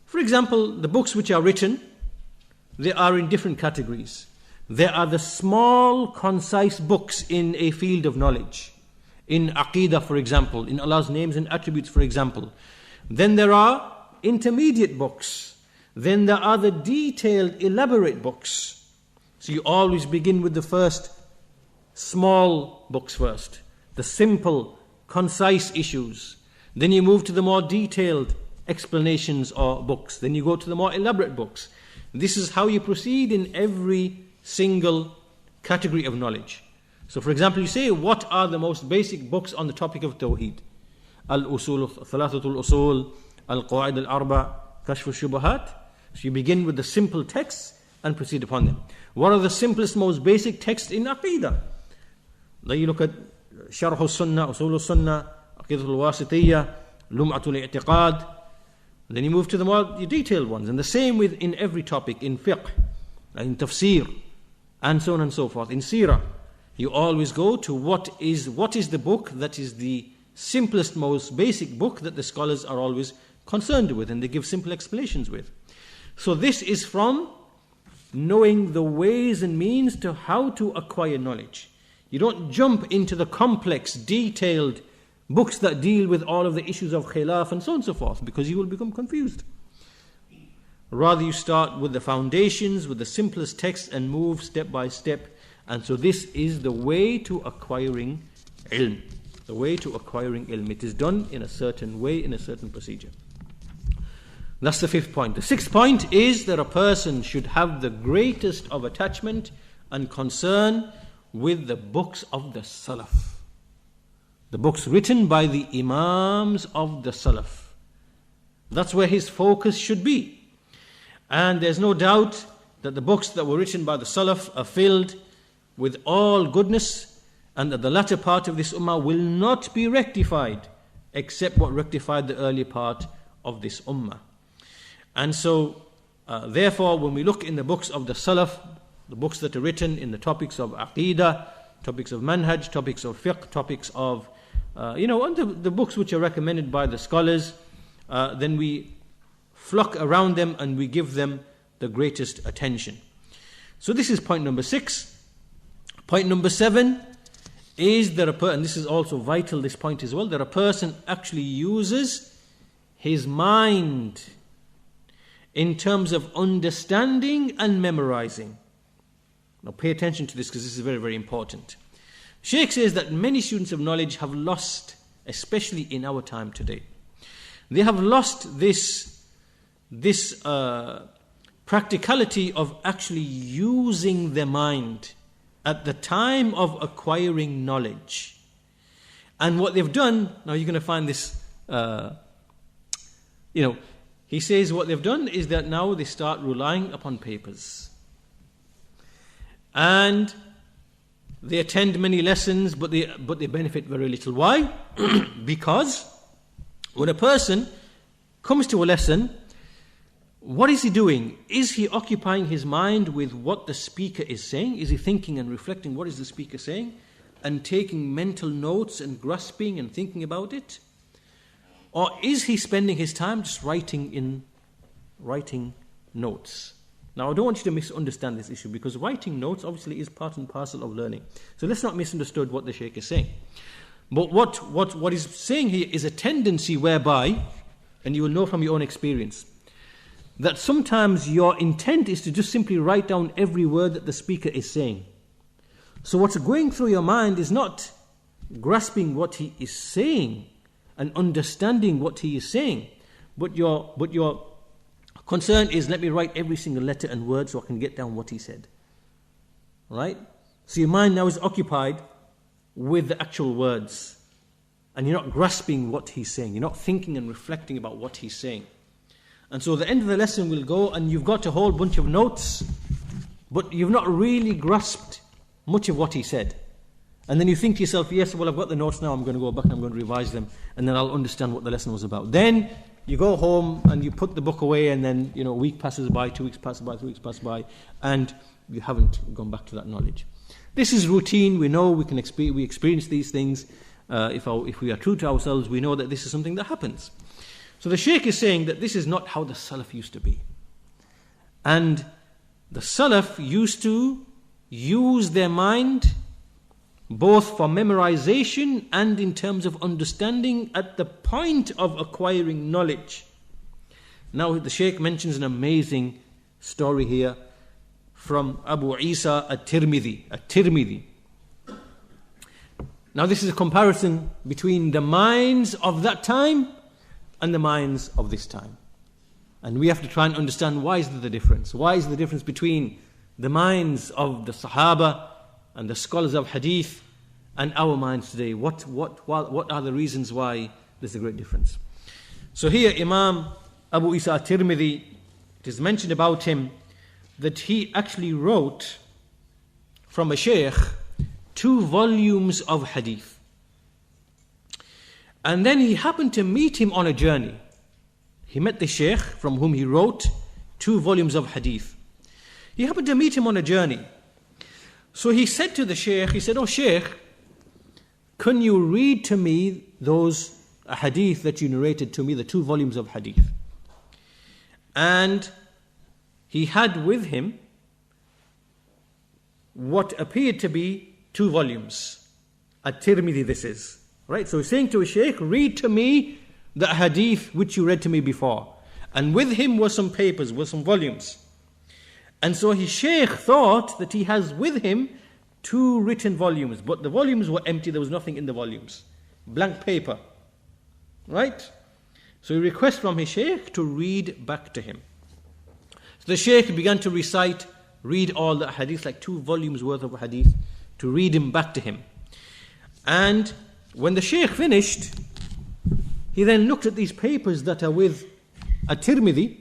for example, the books which are written, they are in different categories. There are the small, concise books in a field of knowledge. In Aqidah, for example, in Allah's names and attributes, for example. Then there are intermediate books. Then there are the detailed, elaborate books. So you always begin with the first small books first, the simple, concise issues. Then you move to the more detailed explanations or books. Then you go to the more elaborate books. This is how you proceed in every single category of knowledge. So for example, you say, what are the most basic books on the topic of Tawheed? Al-Usul, Thalathatul Usul, Al-Qawa'id Al-Arba, Kashf Al-Shubahat. So you begin with the simple texts and proceed upon them. What are the simplest, most basic texts in Aqidah? Then you look at Sharh Al-Sunnah, Usul Al-Sunnah, Aqidah Al-Wasitiyya, Lum'atul I'tiqad. Then you move to the more detailed ones. And the same with in every topic, in fiqh, in tafsir, and so on and so forth. In seerah, you always go to what is the book that is the simplest, most basic book that the scholars are always concerned with, and they give simple explanations with. So this is from knowing the ways and means to how to acquire knowledge. You don't jump into the complex, detailed books that deal with all of the issues of khilaf and so on and so forth, because you will become confused. Rather, you start with the foundations, with the simplest text, and move step by step. And so this is the way to acquiring ilm. The way to acquiring ilm. It is done in a certain way, in a certain procedure. That's the fifth point. The sixth point is that a person should have the greatest of attachment and concern with the books of the Salaf. The books written by the Imams of the Salaf. That's where his focus should be. And there's no doubt that the books that were written by the Salaf are filled with all goodness, and that the latter part of this ummah will not be rectified except what rectified the early part of this ummah. And so, therefore, when we look in the books of the Salaf, the books that are written in the topics of Aqidah, topics of Manhaj, topics of Fiqh, topics of, and the books which are recommended by the scholars, then we flock around them and we give them the greatest attention. So this is point number 6. Point number 7 is that and this is also vital, this point as well, that a person actually uses his mind in terms of understanding and memorizing. Now pay attention to this, because this is very, very important. Shaykh says that many students of knowledge have lost, especially in our time today, they have lost this practicality of actually using their mind at the time of acquiring knowledge. And what they've done, now you're going to find this, he says what they've done is that now they start relying upon papers. And they attend many lessons, but they benefit very little. Why? Because when a person comes to a lesson, what is he doing? Is he occupying his mind with what the speaker is saying? Is he thinking and reflecting what is the speaker saying? And taking mental notes and grasping and thinking about it? Or is he spending his time just writing notes? Now, I don't want you to misunderstand this issue, because writing notes obviously is part and parcel of learning. So let's not misunderstand what the Shaykh is saying. But what he's saying here is a tendency whereby, and you will know from your own experience, that sometimes your intent is to just simply write down every word that the speaker is saying. So what's going through your mind is not grasping what he is saying and understanding what he is saying, but your concern is, let me write every single letter and word so I can get down what he said. Right? So your mind now is occupied with the actual words, and you're not grasping what he's saying. You're not thinking and reflecting about what he's saying. And so the end of the lesson will go, and you've got a whole bunch of notes, but you've not really grasped much of what he said. And then you think to yourself, yes, well, I've got the notes now, I'm going to go back and I'm going to revise them, and then I'll understand what the lesson was about. Then you go home and you put the book away, and then, a week passes by, 2 weeks pass by, 3 weeks pass by, and you haven't gone back to that knowledge. This is routine. We know we experience these things. If we are true to ourselves, we know that this is something that happens. So the Shaykh is saying that this is not how the Salaf used to be. And the Salaf used to use their mind both for memorization and in terms of understanding at the point of acquiring knowledge. Now the Shaykh mentions an amazing story here from Abu Isa at-Tirmidhi. Now this is a comparison between the minds of that time and the minds of this time. And we have to try and understand, why is there the difference? Why is the difference between the minds of the Sahaba and the scholars of Hadith and our minds today? What are the reasons why there's a great difference? So here Imam Abu Isa at-Tirmidhi, it is mentioned about him that he actually wrote from a Shaykh 2 volumes of Hadith. And then he happened to meet him on a journey. He met the Shaykh from whom he wrote 2 volumes of Hadith. He happened to meet him on a journey. So he said to the Shaykh, he said, "Oh Shaykh, can you read to me those Hadith that you narrated to me, the 2 volumes of Hadith?" And he had with him what appeared to be 2 volumes. At-Tirmidhi this is. Right? So he's saying to a Shaykh, "Read to me the Hadith which you read to me before." And with him were some papers, were some volumes. And so his Shaykh thought that he has with him 2 written volumes, but the volumes were empty, there was nothing in the volumes. Blank paper. Right? So he requests from his Shaykh to read back to him. So the Shaykh began to read all the Hadith, like 2 volumes worth of Hadith, to read him back to him. And when the Shaykh finished, he then looked at these papers that are with At-Tirmidhi,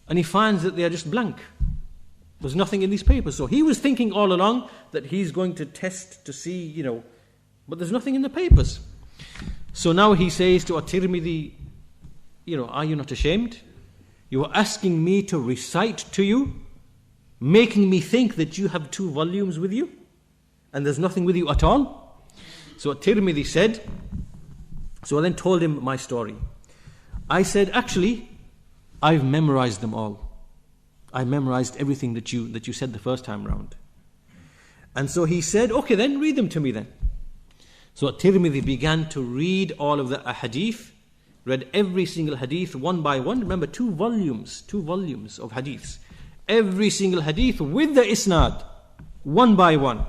and he finds that they are just blank. There's nothing in these papers. So he was thinking all along that he's going to test to see, but there's nothing in the papers. So now he says to At-Tirmidhi, "Are you not ashamed? You are asking me to recite to you, making me think that you have 2 volumes with you, and there's nothing with you at all?" So At-Tirmidhi said, so I then told him my story. I said, "Actually, I've memorized them all. I memorized everything that you said the first time round." And so he said, "Okay then, read them to me then." So At-Tirmidhi began to read all of the Hadith, read every single Hadith one by one. Remember, 2 volumes of Hadiths. Every single Hadith with the Isnad, one by one.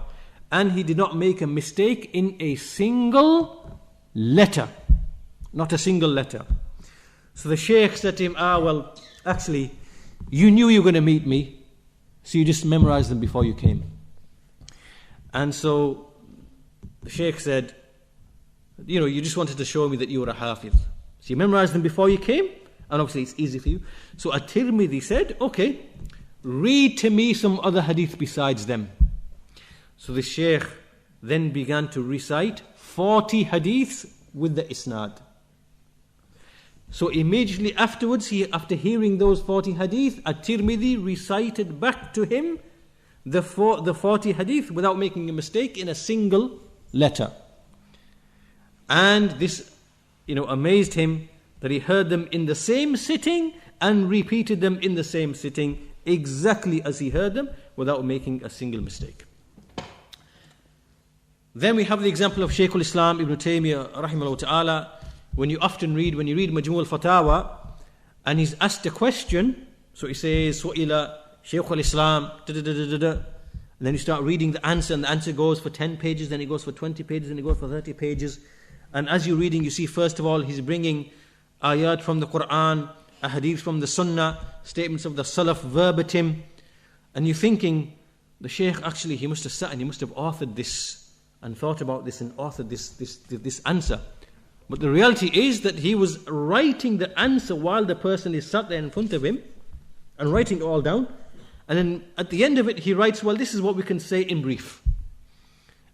And he did not make a mistake in a single letter. Not a single letter. So the Shaykh said to him, "Well, actually, you knew you were going to meet me, so you just memorized them before you came." And so the Shaykh said, "You just wanted to show me that you were a Hafiz. So you memorized them before you came, and obviously it's easy for you." So At-Tirmidhi said, "Okay, read to me some other Hadith besides them." So the Shaykh then began to recite 40 Hadiths with the Isnad. So immediately afterwards, after hearing those 40 Hadith, At-Tirmidhi recited back to him the 40 Hadith without making a mistake in a single letter. And this, amazed him, that he heard them in the same sitting and repeated them in the same sitting exactly as he heard them without making a single mistake. Then we have the example of Shaykh al-Islam Ibn Taymiyyah rahimahullah ta'ala. When you read Majmu' al-Fatawa, and he's asked a question, so he says, "Su'ila Shaykh al-Islam," and then you start reading the answer, and the answer goes for 10 pages, then it goes for 20 pages, then it goes for 30 pages. And as you're reading, you see, first of all, he's bringing ayat from the Quran, a hadith from the Sunnah, statements of the Salaf verbatim, and you're thinking, the Shaykh actually, he must have sat and he must have authored this, and thought about this and authored this answer. But the reality is that he was writing the answer while the person is sat there in front of him, and writing it all down. And then at the end of it, he writes, "Well, this is what we can say in brief.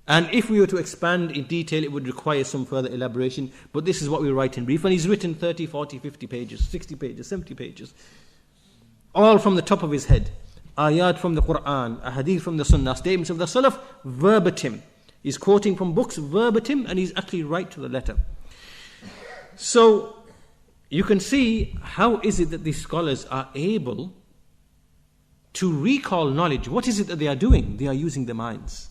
And if we were to expand in detail, it would require some further elaboration, but this is what we write in brief." And he's written 30, 40, 50 pages, 60 pages, 70 pages, all from the top of his head. Ayat from the Quran, a hadith from the Sunnah, statements of the Salaf, verbatim. He's quoting from books verbatim, and he's actually right to the letter. So you can see, how is it that these scholars are able to recall knowledge? What is it that they are doing? They are using their minds.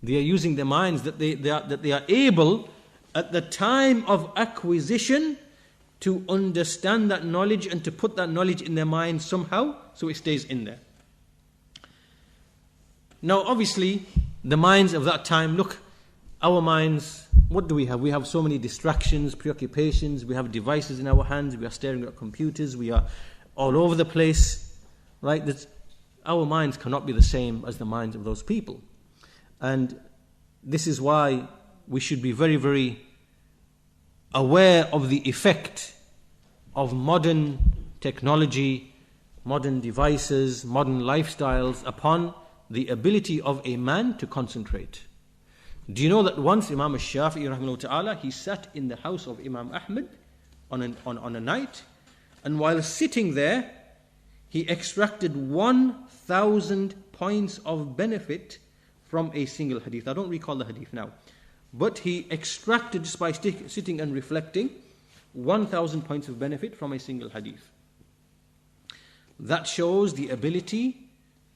They are using their minds, that they are able at the time of acquisition to understand that knowledge and to put that knowledge in their mind somehow so it stays in there. Now obviously the minds of that time, look, our minds, what do we have? We have so many distractions, preoccupations, we have devices in our hands, we are staring at computers, we are all over the place, right? That our minds cannot be the same as the minds of those people. And this is why we should be very, very aware of the effect of modern technology, modern devices, modern lifestyles upon the ability of a man to concentrate. Do you know that once Imam al-Shafi'i rahimahullah ta'ala, he sat in the house of Imam Ahmad on a night, and while sitting there, he extracted 1,000 points of benefit from a single hadith. I don't recall the hadith now, but he extracted, just by sitting and reflecting, 1,000 points of benefit from a single hadith. That shows the ability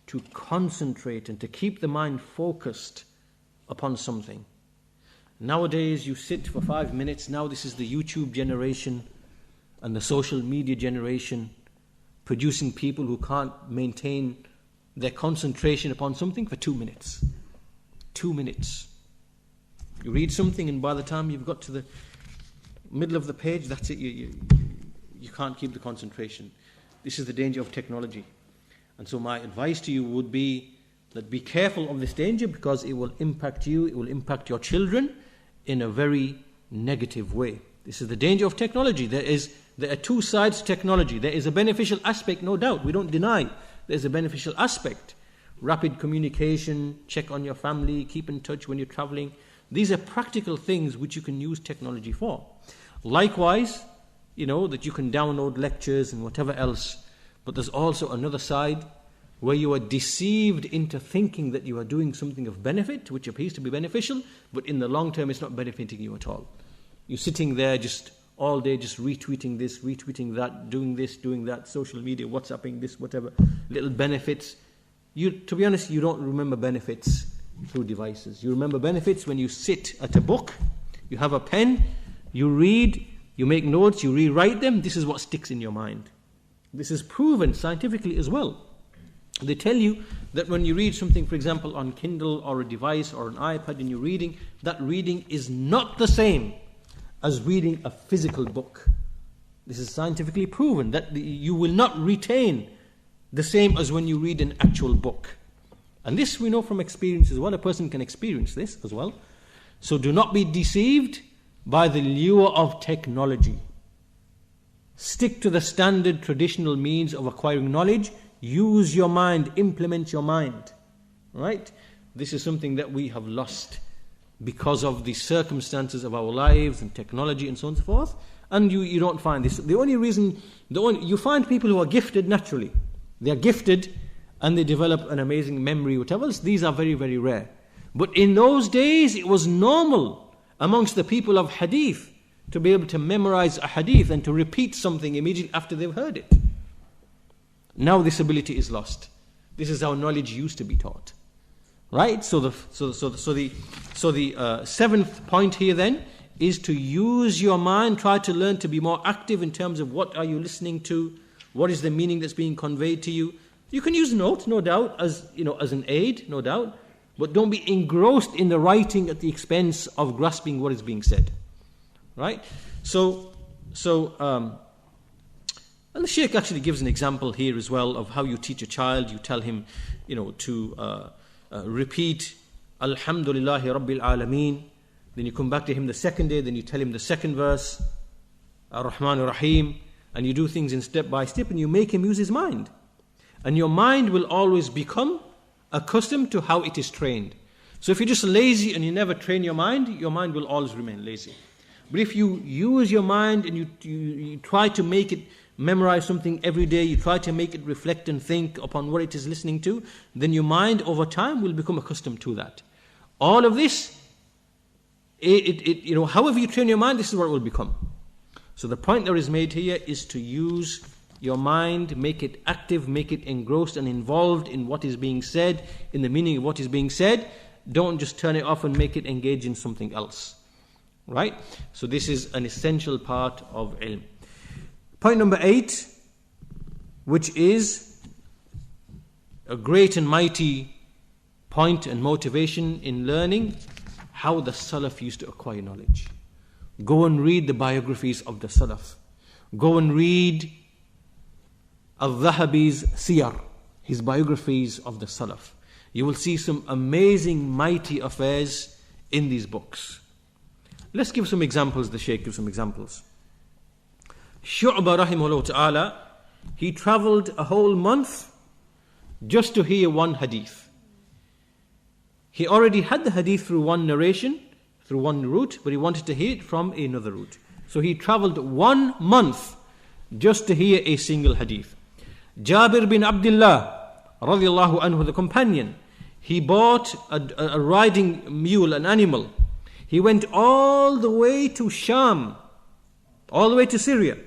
to concentrate and to keep the mind focused upon something. Nowadays you sit for 5 minutes. Now this is the YouTube generation and the social media generation, producing people who can't maintain their concentration upon something for 2 minutes. 2 minutes. You read something and by the time you've got to the middle of the page, that's it, you can't keep the concentration. This is the danger of technology. And so my advice to you would be that be careful of this danger, because it will impact you, it will impact your children in a very negative way. This is the danger of technology. There are two sides to technology. There is a beneficial aspect, no doubt. We don't deny there's a beneficial aspect. Rapid communication, check on your family, keep in touch when you're traveling. These are practical things which you can use technology for. Likewise, that you can download lectures and whatever else. But there's also another side where you are deceived into thinking that you are doing something of benefit, which appears to be beneficial, but in the long term it's not benefiting you at all. You're sitting there just all day, just retweeting this, retweeting that, doing this, doing that, social media, WhatsApping this, whatever, little benefits. To be honest, you don't remember benefits through devices. You remember benefits when you sit at a book, you have a pen, you read, you make notes, you rewrite them. This is what sticks in your mind. This is proven scientifically as well. They tell you that when you read something, for example, on Kindle or a device or an iPad and you're reading, that reading is not the same as reading a physical book. This is scientifically proven, that you will not retain the same as when you read an actual book. And this we know from experience as well. A person can experience this as well. So do not be deceived by the lure of technology. Stick to the standard traditional means of acquiring knowledge. Use your mind, implement your mind. Right? This is something that we have lost because of the circumstances of our lives and technology and so on and so forth. And you don't find this. You find people who are gifted naturally. They are gifted and they develop an amazing memory, whatever else. These are very, very rare. But in those days, it was normal amongst the people of hadith to be able to memorize a hadith and to repeat something immediately after they've heard it. Now this ability is lost. This is how knowledge used to be taught. Right? So the seventh point here then is to use your mind. Try to learn to be more active in terms of what are you listening to, what is the meaning that's being conveyed to you. You can use notes, no doubt, as an aid, no doubt, but don't be engrossed in the writing at the expense of grasping what is being said. Right? And the Shaykh actually gives an example here as well of how you teach a child. You tell him, to repeat Alhamdulillahi Rabbil Alameen. Then you come back to him the second day, then you tell him the second verse, Ar-Rahman Ar-Rahim, and you do things in step by step, and you make him use his mind. And your mind will always become accustomed to how it is trained. So if you're just lazy and you never train your mind will always remain lazy. But if you use your mind and you try to make it memorize something every day, you try to make it reflect and think upon what it is listening to, then your mind over time will become accustomed to that. All of this, however you train your mind, this is what it will become. So the point that is made here is to use your mind, make it active, make it engrossed and involved in what is being said, in the meaning of what is being said. Don't just turn it off and make it engage in something else. Right? So this is an essential part of ilm. Point number 8, which is a great and mighty point and motivation in learning, how the Salaf used to acquire knowledge. Go and read the biographies of the Salaf. Go and read Al-Dhahabi's Siyar, his biographies of the Salaf. You will see some amazing, mighty affairs in these books. Let's give some examples. The Shaykh gives some examples. Shu'bah rahimahullah ta'ala, he travelled a whole month just to hear one hadith. He already had the hadith through one narration, through one route, but he wanted to hear it from another route. So he travelled 1 month just to hear a single hadith. Jabir bin Abdullah, radiallahu anhu, the companion, he bought a riding mule, an animal. He went all the way to Sham, all the way to Syria,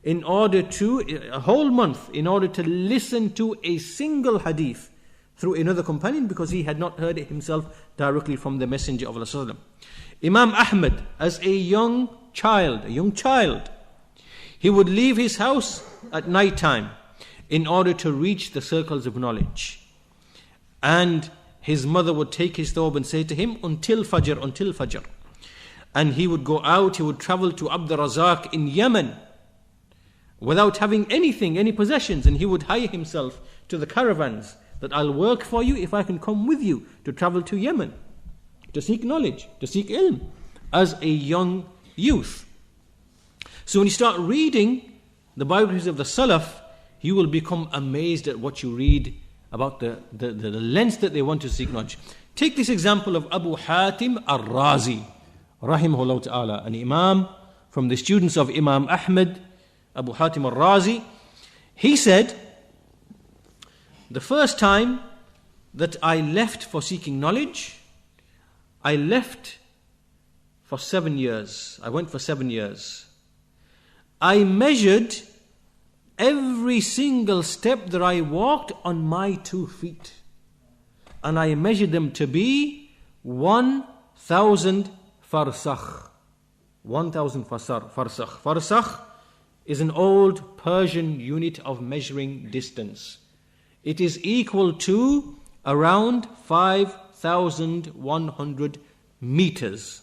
in order to, a whole month, in order to listen to a single hadith through another companion, because he had not heard it himself directly from the Messenger of Allah. Imam Ahmad, as a young child, he would leave his house at night time in order to reach the circles of knowledge. And his mother would take his thobe and say to him, until Fajr. And he would go out, he would travel to Abd al-Razak in Yemen without having anything, any possessions. And he would hire himself to the caravans that I'll work for you if I can come with you to travel to Yemen, to seek knowledge, to seek ilm, as a young youth. So when you start reading the biographies of the Salaf, you will become amazed at what you read about the lengths that they want to seek knowledge. Take this example of Abu Hatim al-Razi, rahimahullah ta'ala, an imam from the students of Imam Ahmad, Abu Hatim al-Razi. He said, the first time that I left for seeking knowledge, I left for 7 years. I went for 7 years. I measured every single step that I walked on my 2 feet. And I measured them to be 1,000 farsakh. 1,000 farsakh. Farsakh is an old Persian unit of measuring distance. It is equal to around 5,100 meters,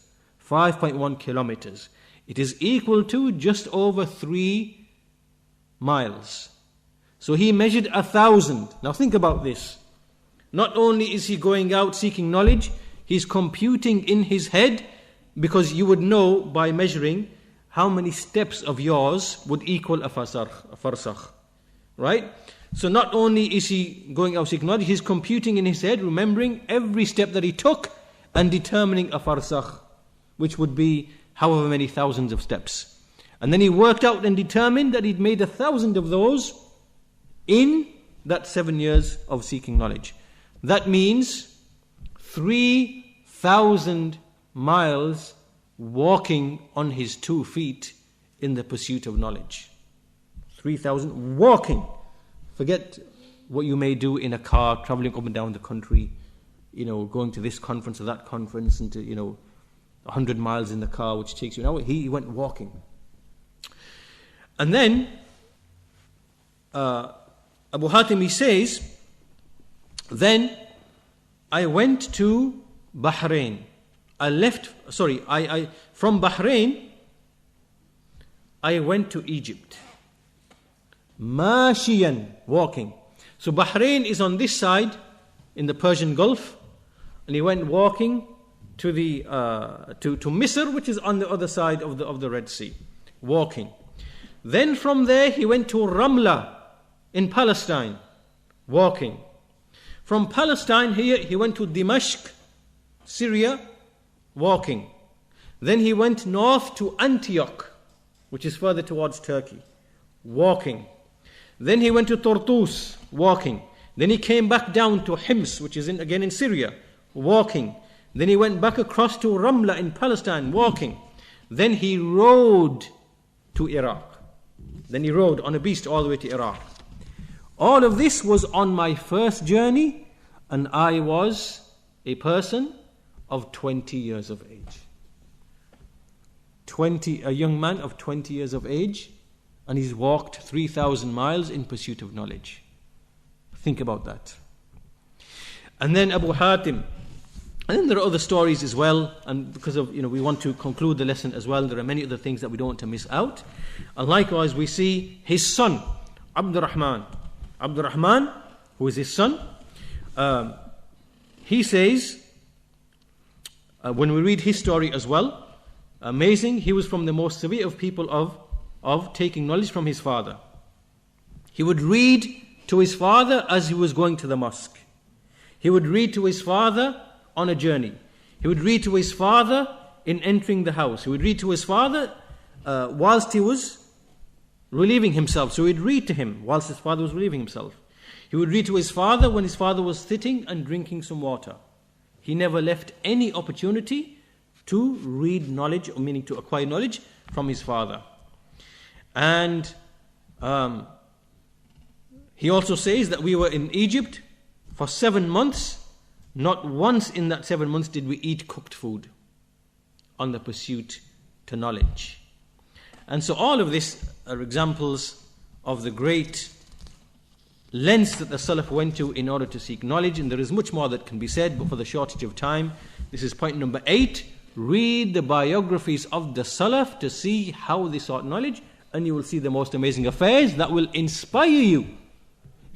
5.1 kilometers. It is equal to just over 3 miles. So he measured 1,000. Now think about this. Not only is he going out seeking knowledge, he's computing in his head, because you would know by measuring how many steps of yours would equal a farsakh. Right? So not only is he going out seeking knowledge, he's computing in his head, remembering every step that he took and determining a farsakh, which would be however many thousands of steps. And then he worked out and determined that he'd made 1,000 of those in that 7 years of seeking knowledge. That means 3,000 miles walking on his 2 feet in the pursuit of knowledge. 3,000 walking. Forget what you may do in a car, traveling up and down the country, going to this conference or that conference, and to, 100 miles in the car, which takes you an hour. He went walking. And then Abu Hatim, he says, then I went to Bahrain. From Bahrain, I went to Egypt. Mashiyan, walking. So Bahrain is on this side in the Persian Gulf, and he went walking to the to Misr, which is on the other side of the Red Sea, walking. Then from there he went to Ramla in Palestine, walking. From Palestine here he went to Dimashq, Syria, walking. Then he went north to Antioch, which is further towards Turkey, walking. Then he went to Tartus, walking. Then he came back down to Hims, which is again in Syria, walking. Then he went back across to Ramla in Palestine, walking. Then he rode to Iraq. Then he rode on a beast all the way to Iraq. All of this was on my first journey, and I was a person of 20 years of age. A young man of 20 years of age, and he's walked 3,000 miles in pursuit of knowledge. Think about that. And then Abu Hatim. And then there are other stories as well, and because of, we want to conclude the lesson as well, there are many other things that we don't want to miss out. And likewise we see his son, Abdurrahman, who is his son, he says, when we read his story as well, amazing, he was from the most severe of people of taking knowledge from his father. He would read to his father as he was going to the mosque. He would read to his father on a journey. He would read to his father in entering the house. He would read to his father whilst he was relieving himself. So he'd read to him whilst his father was relieving himself. He would read to his father when his father was sitting and drinking some water. He never left any opportunity to read knowledge, or meaning to acquire knowledge from his father. And he also says that we were in Egypt for 7 months. Not once in that 7 months did we eat cooked food, on the pursuit to knowledge. And so all of this are examples of the great lengths that the Salaf went to in order to seek knowledge, and there is much more that can be said, but for the shortage of time, this is point number 8. Read the biographies of the Salaf to see how they sought knowledge, and you will see the most amazing affairs that will inspire you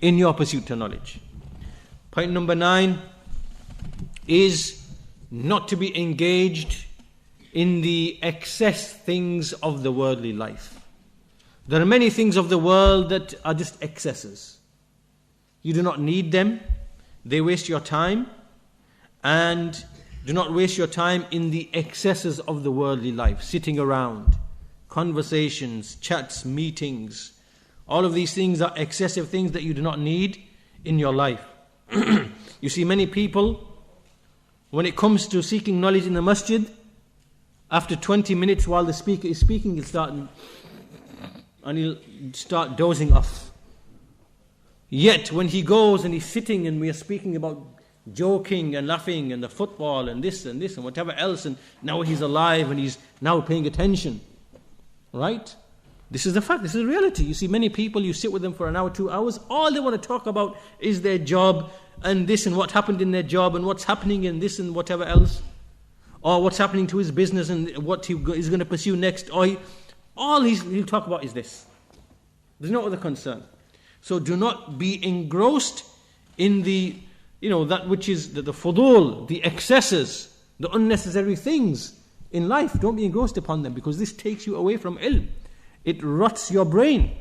in your pursuit to knowledge. Point number 9 is not to be engaged in the excess things of the worldly life. There are many things of the world that are just excesses. You do not need them. They waste your time. And do not waste your time in the excesses of the worldly life. Sitting around, conversations, chats, meetings. All of these things are excessive things that you do not need in your life. You see many people, when it comes to seeking knowledge in the masjid, after 20 minutes while the speaker is speaking, he'll start dozing off. Yet when he goes and he's sitting and we are speaking about joking and laughing and the football and this and whatever else, and now he's alive and he's now paying attention. Right? This is the fact, this is the reality. You see many people, you sit with them for an hour, 2 hours, all they want to talk about is their job and this and what happened in their job and what's happening in this and whatever else. Or what's happening to his business and what he is going to pursue next. Or he'll talk about is this. There's no other concern. So do not be engrossed in the, that which is the fudul, the excesses, the unnecessary things in life. Don't be engrossed upon them, because this takes you away from ilm. It rots your brain.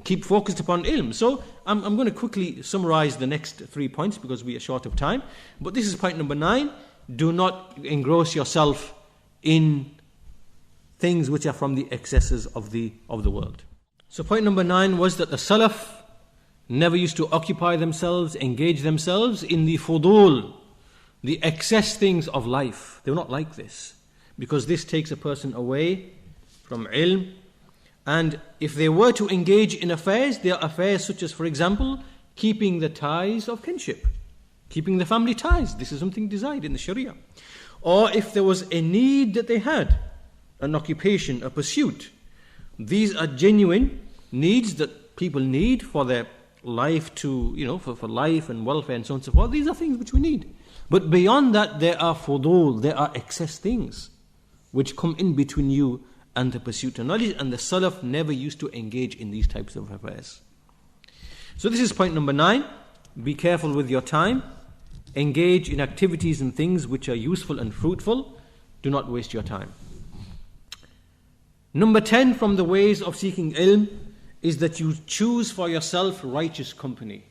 Keep focused upon ilm. So I'm going to quickly summarize the next 3 points because we are short of time. But this is point number 9. Do not engross yourself in things which are from the excesses of the world. So point number 9 was that the Salaf never used to occupy themselves, engage themselves in the fudul, the excess things of life. They were not like this, because this takes a person away from ilm. And if they were to engage in affairs, they are affairs such as, for example, keeping the ties of kinship, keeping the family ties. This is something desired in the Sharia. Or if there was a need that they had, an occupation, a pursuit, these are genuine needs that people need for their life to, for life and welfare and so on and so forth. These are things which we need. But beyond that, there are fudul, there are excess things which come in between you and the pursuit of knowledge, and the Salaf never used to engage in these types of affairs. So this is point number 9. Be careful with your time. Engage in activities and things which are useful and fruitful. Do not waste your time. Number 10 from the ways of seeking ilm is that you choose for yourself righteous company.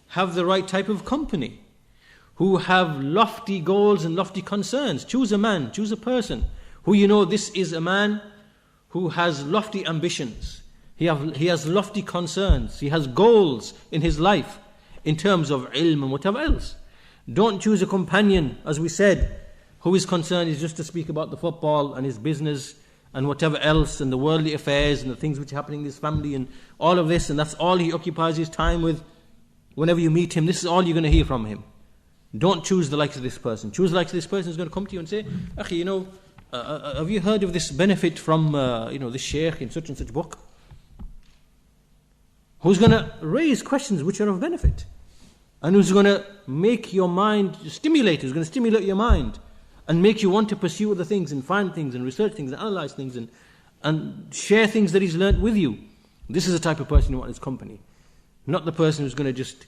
Have the right type of company who have lofty goals and lofty concerns. Choose a man, choose a person who this is a man who has lofty ambitions. He has lofty concerns. He has goals in his life in terms of ilm and whatever else. Don't choose a companion, as we said, who is concerned is just to speak about the football and his business and whatever else and the worldly affairs and the things which are happening in his family and all of this, and that's all he occupies his time with. Whenever you meet him, this is all you're going to hear from him. Don't choose the likes of this person. Choose the likes of this person who's going to come to you and say, Akhi, have you heard of this benefit from this Shaykh in such and such book? Who's going to raise questions which are of benefit, and who's going to make your mind stimulate, who's going to stimulate your mind and make you want to pursue other things and find things and research things and analyze things and share things that he's learnt with you. This is the type of person you want in his company. Not the person who's going to just,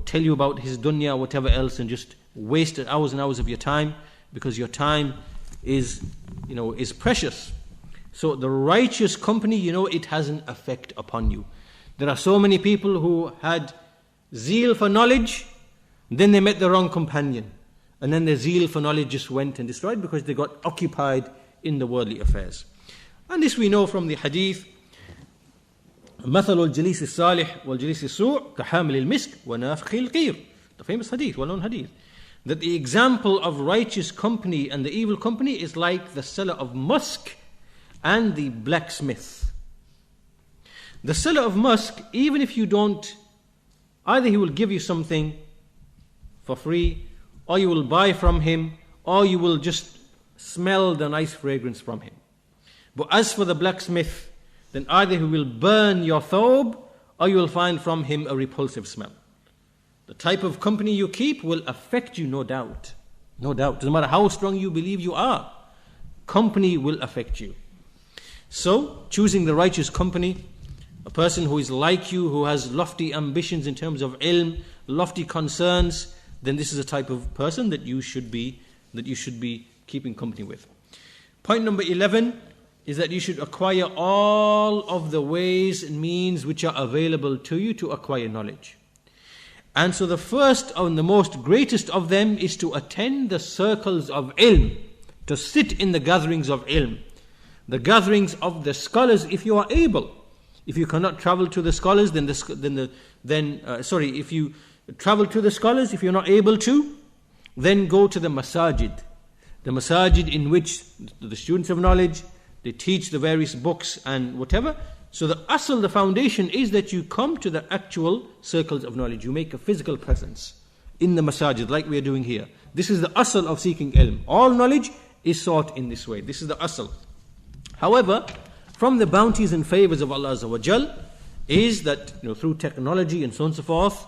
tell you about his dunya or whatever else and just waste hours and hours of your time, because your time is precious. So the righteous company, it has an effect upon you. There are so many people who had zeal for knowledge, then they met the wrong companion, and then their zeal for knowledge just went and destroyed because they got occupied in the worldly affairs. And this we know from the hadith, مثل الجليس الصالح والجليس السوء كحامل المسك ونافخ القير. The famous hadith, well-known hadith, that the example of righteous company and the evil company is like the seller of musk and the blacksmith. The seller of musk, even if you don't, either he will give you something for free, or you will buy from him, or you will just smell the nice fragrance from him. But as for the blacksmith, then either he will burn your thobe, or you will find from him a repulsive smell. The type of company you keep will affect you, no doubt. No doubt. Doesn't matter how strong you believe you are, company will affect you. So, choosing the righteous company, a person who is like you, who has lofty ambitions in terms of ilm, lofty concerns, then this is a type of person that you should be keeping company with. Point number 11 is that you should acquire all of the ways and means which are available to you to acquire knowledge. And so the first and the most greatest of them is to attend the circles of ilm, to sit in the gatherings of ilm, the gatherings of the scholars if you are able. If you cannot travel to the scholars, if you travel to the scholars, if you're not able to, then go to the masajid. The masajid in which the students of knowledge, they teach the various books and whatever. So the asl, the foundation is that you come to the actual circles of knowledge. You make a physical presence in the masajid like we are doing here. This is the asl of seeking ilm. All knowledge is sought in this way. This is the asl. However, from the bounties and favors of Allah Azza wa Jal is that through technology and so on and so forth,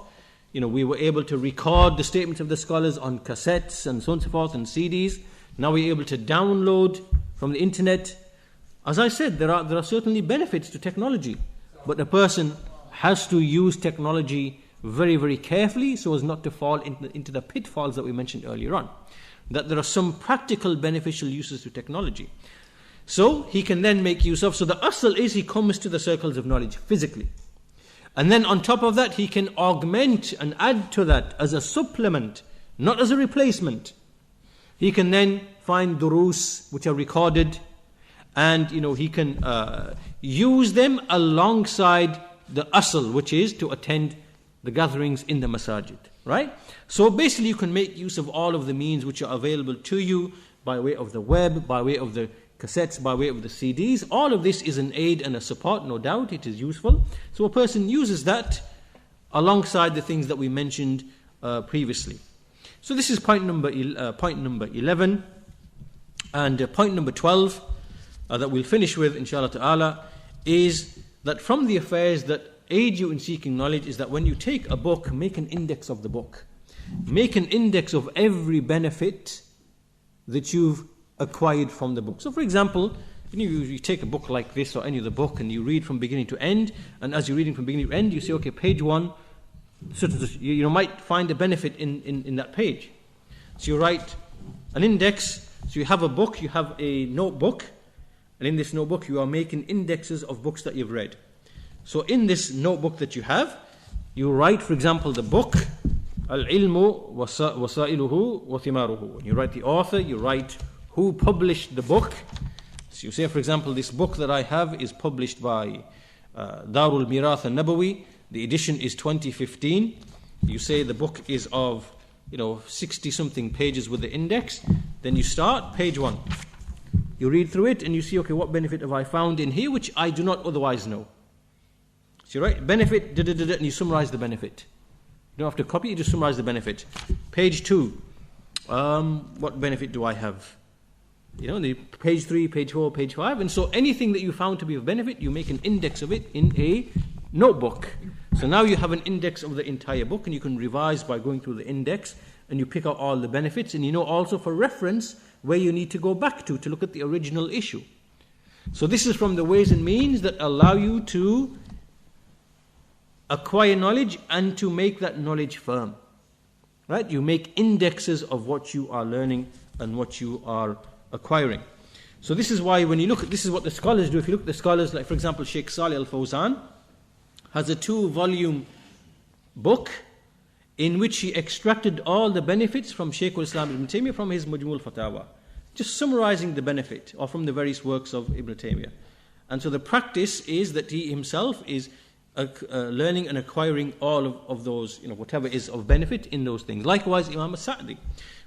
we were able to record the statements of the scholars on cassettes and so on and so forth and CDs. Now we're able to download from the internet. As I said, there are certainly benefits to technology, but a person has to use technology very, very carefully so as not to fall into the pitfalls that we mentioned earlier on. That there are some practical beneficial uses to technology. So he can then make use of. So the asl is he comes to the circles of knowledge physically. And then on top of that, he can augment and add to that as a supplement, not as a replacement. He can then find durus which are recorded, and he can use them alongside the asl, which is to attend the gatherings in the masajid, right? So basically you can make use of all of the means which are available to you by way of the web, by way of the cassettes, by way of the CDs. All of this is an aid and a support, no doubt. It is useful. So a person uses that alongside the things that we mentioned previously. So this is point number 11. And point number 12 that we'll finish with, inshallah ta'ala, is that from the affairs that aid you in seeking knowledge is that when you take a book, make an index of the book. Make an index of every benefit that you've acquired from the book. So for example, you take a book like this or any other book and you read from beginning to end, and as you're reading from beginning to end, you say, okay, page 1, you might find a benefit in that page. So you write an index. So you have a book, you have a notebook, and in this notebook you are making indexes of books that you've read. So in this notebook that you have, you write, for example, the book, Al-Ilmu Wasailuhu wa Thimaruhu. When you write the author, you write who published the book. So you say, for example, this book that I have is published by Darul Mirath al-Nabawi. The edition is 2015. You say the book is of 60-something pages with the index. Then you start page 1. You read through it and you see, okay, what benefit have I found in here which I do not otherwise know? So you write benefit, and you summarize the benefit. You don't have to copy, you just summarize the benefit. Page 2, what benefit do I have? The page 3, page 4, page 5. And so anything that you found to be of benefit, you make an index of it in a notebook. So now you have an index of the entire book, and you can revise by going through the index, and you pick out all the benefits, and also for reference where you need to go back to look at the original issue. So this is from the ways and means that allow you to acquire knowledge and to make that knowledge firm. Right? You make indexes of what you are learning and what you are acquiring. So this is why when you look at, this is what the scholars do. If you look at the scholars, like for example, Shaykh Salih al-Fawzan has a 2-volume book in which he extracted all the benefits from Shaykh al-Islam Ibn Taymiyyah from his Majmu' al-Fatawa, just summarizing the benefit or from the various works of Ibn Taymiyyah. And so the practice is that he himself is learning and acquiring all of those, whatever is of benefit in those things. Likewise, Imam al-Sa'di.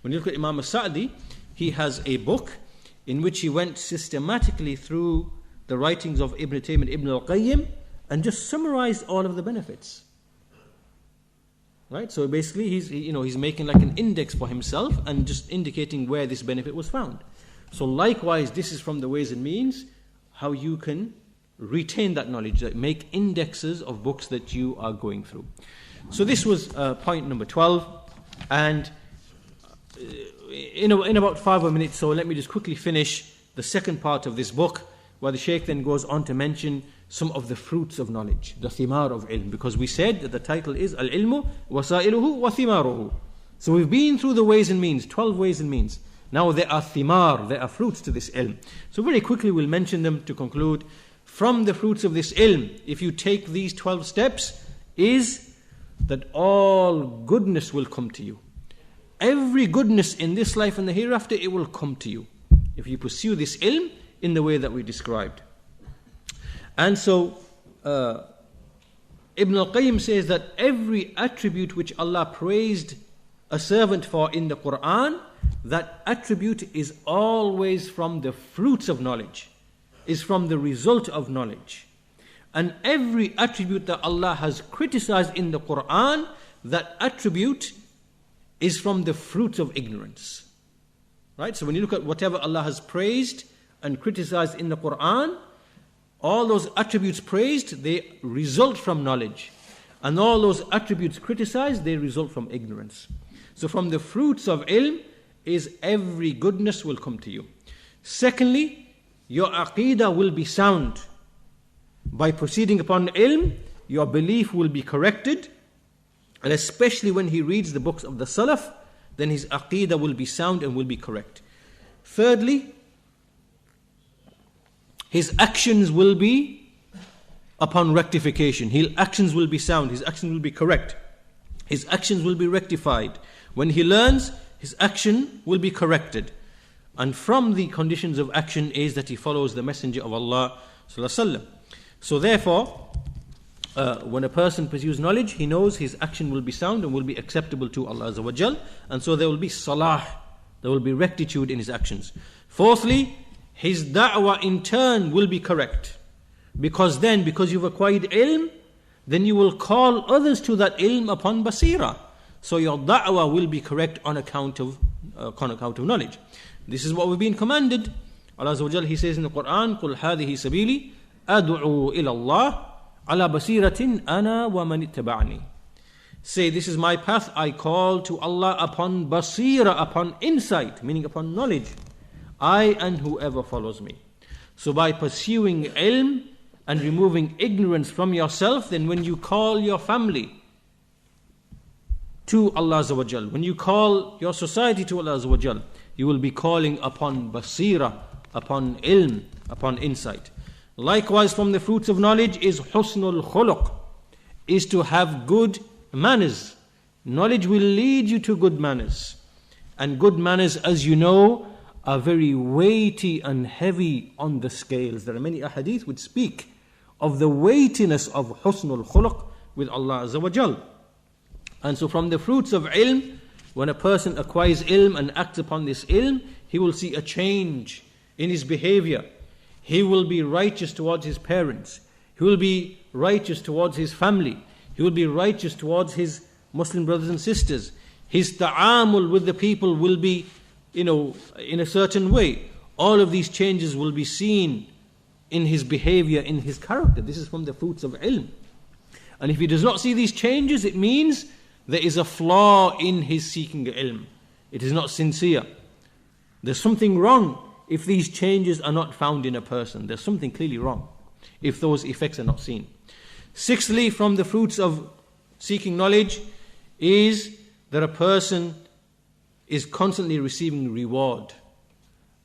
When you look at Imam al-Sa'di, he has a book in which he went systematically through the writings of Ibn Taymiyyah and Ibn al-Qayyim and just summarized all of the benefits. Right? So basically he's making like an index for himself and just indicating where this benefit was found. So likewise, this is from the ways and means how you can retain that knowledge, like make indexes of books that you are going through. So this was point number 12, and in about 5 more minutes, so let me just quickly finish the second part of this book, where the Shaykh then goes on to mention some of the fruits of knowledge, the thimar of ilm, because we said that the title is Al-Ilmu Wasailuhu wa Thimaruhu. So we've been through the ways and means, 12 ways and means. Now there are thimar, there are fruits to this ilm. So very quickly we'll mention them to conclude. From the fruits of this ilm, if you take these 12 steps, is that all goodness will come to you. Every goodness in this life and the hereafter, it will come to you if you pursue this ilm in the way that we described. And so Ibn al-Qayyim says that every attribute which Allah praised a servant for in the Quran, that attribute is always from the fruits of knowledge, is from the result of knowledge. And every attribute that Allah has criticized in the Quran, that attribute is from the fruits of ignorance. Right? So when you look at whatever Allah has praised and criticized in the Quran, all those attributes praised, they result from knowledge. And all those attributes criticized, they result from ignorance. So from the fruits of ilm is every goodness will come to you. Secondly, your aqeedah will be sound. By proceeding upon ilm, your belief will be corrected. And especially when he reads the books of the Salaf, then his aqeedah will be sound and will be correct. Thirdly, his actions will be upon rectification. His actions will be sound. His actions will be correct. His actions will be rectified. When he learns, his action will be corrected. And from the conditions of action is that he follows the Messenger of Allah sallallahu alaihi wasallam. So therefore, when a person pursues knowledge, he knows his action will be sound and will be acceptable to Allah Azza wa Jal. And so there will be salah, there will be rectitude in his actions. Fourthly, his da'wah in turn will be correct. Because you've acquired ilm, then you will call others to that ilm upon basira. So your da'wah will be correct on account of knowledge. This is what we've been commanded. Allah Azza wa Jal, He says in the Quran, قُلْ هَذِهِ سَبِيلِي أَدْعُوا إِلَى اللَّهِ عَلَى بَصِيرَةٍ أَنَا وَمَنِ اتَّبَعَنِي. Say, this is my path, I call to Allah upon basira, upon insight, meaning upon knowledge. I and whoever follows me. So by pursuing ilm and removing ignorance from yourself, then when you call your family to Allah Azza wa Jal, when you call your society to Allah Azza wa Jal, you will be calling upon basira, upon ilm, upon insight. Likewise, from the fruits of knowledge is husnul khuluq, is to have good manners. Knowledge will lead you to good manners. And good manners, as you know, are very weighty and heavy on the scales. There are many ahadith which speak of the weightiness of husnul khuluq with Allah Azza wa Jal. And so from the fruits of ilm, when a person acquires ilm and acts upon this ilm, he will see a change in his behavior. He will be righteous towards his parents. He will be righteous towards his family. He will be righteous towards his Muslim brothers and sisters. His ta'amul with the people will be, in a certain way. All of these changes will be seen in his behavior, in his character. This is from the fruits of ilm. And if he does not see these changes, it means there is a flaw in his seeking ilm. It is not sincere. There's something wrong if these changes are not found in a person. There's something clearly wrong if those effects are not seen. Sixthly, from the fruits of seeking knowledge is that a person is constantly receiving reward.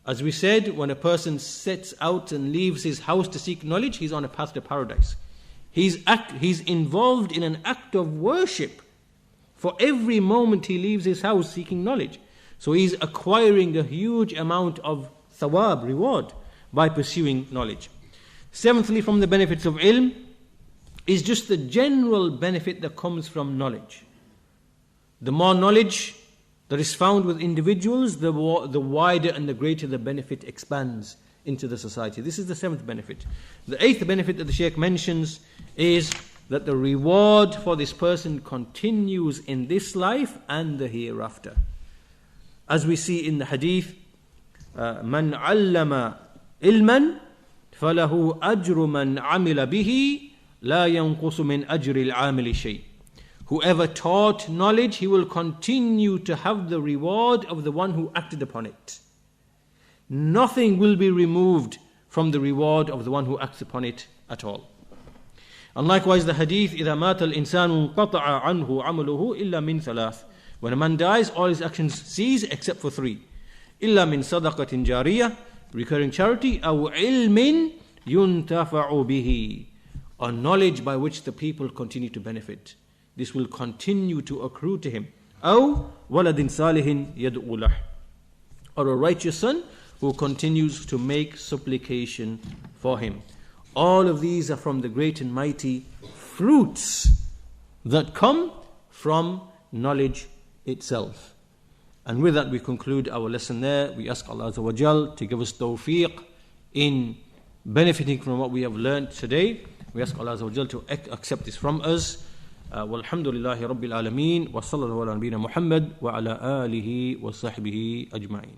As we said, when a person sets out and leaves his house to seek knowledge, he's on a path to paradise. He's involved in an act of worship for every moment he leaves his house seeking knowledge. So he's acquiring a huge amount of thawab, reward, by pursuing knowledge. Seventhly, from the benefits of ilm is just the general benefit that comes from knowledge. The more knowledge that is found with individuals, the wider and the greater the benefit expands into the society. This is the seventh benefit. The eighth benefit that the Shaykh mentions is that the reward for this person continues in this life and the hereafter. As we see in the hadith, Man allama ilman falahu ajru man amila bihi la yanqusu min ajri al-amili shay. Whoever taught knowledge, he will continue to have the reward of the one who acted upon it. Nothing will be removed from the reward of the one who acts upon it at all. And likewise the hadith, إِذَا مَاتَ الْإِنسَانُ انْقَطَعَ عَنْهُ عَمَلُهُ إِلَّا مِنْ ثَلَاثٍ. When a man dies, all his actions cease except for three. إِلَّا مِنْ صَدَقَةٍ جَارِيَةٍ, recurring charity, أَوْ عِلْمٍ يُنْتَفَعُ بِهِ, or knowledge by which the people continue to benefit. This will continue to accrue to him. أَوْ وَلَدٍ صَالِحٍ يَدْعُو لَهُ, or a righteous son who continues to make supplication for him. All of these are from the great and mighty fruits that come from knowledge itself. And with that we conclude our lesson there. We ask Allah Azza wa Jal to give us tawfiq in benefiting from what we have learned today. We ask Allah Azza wa Jal to accept this from us. Walhamdulillahi Rabbil Alameen, wa sallallahu ala nabina Muhammad wa ala alihi wa sahbihi ajma'in.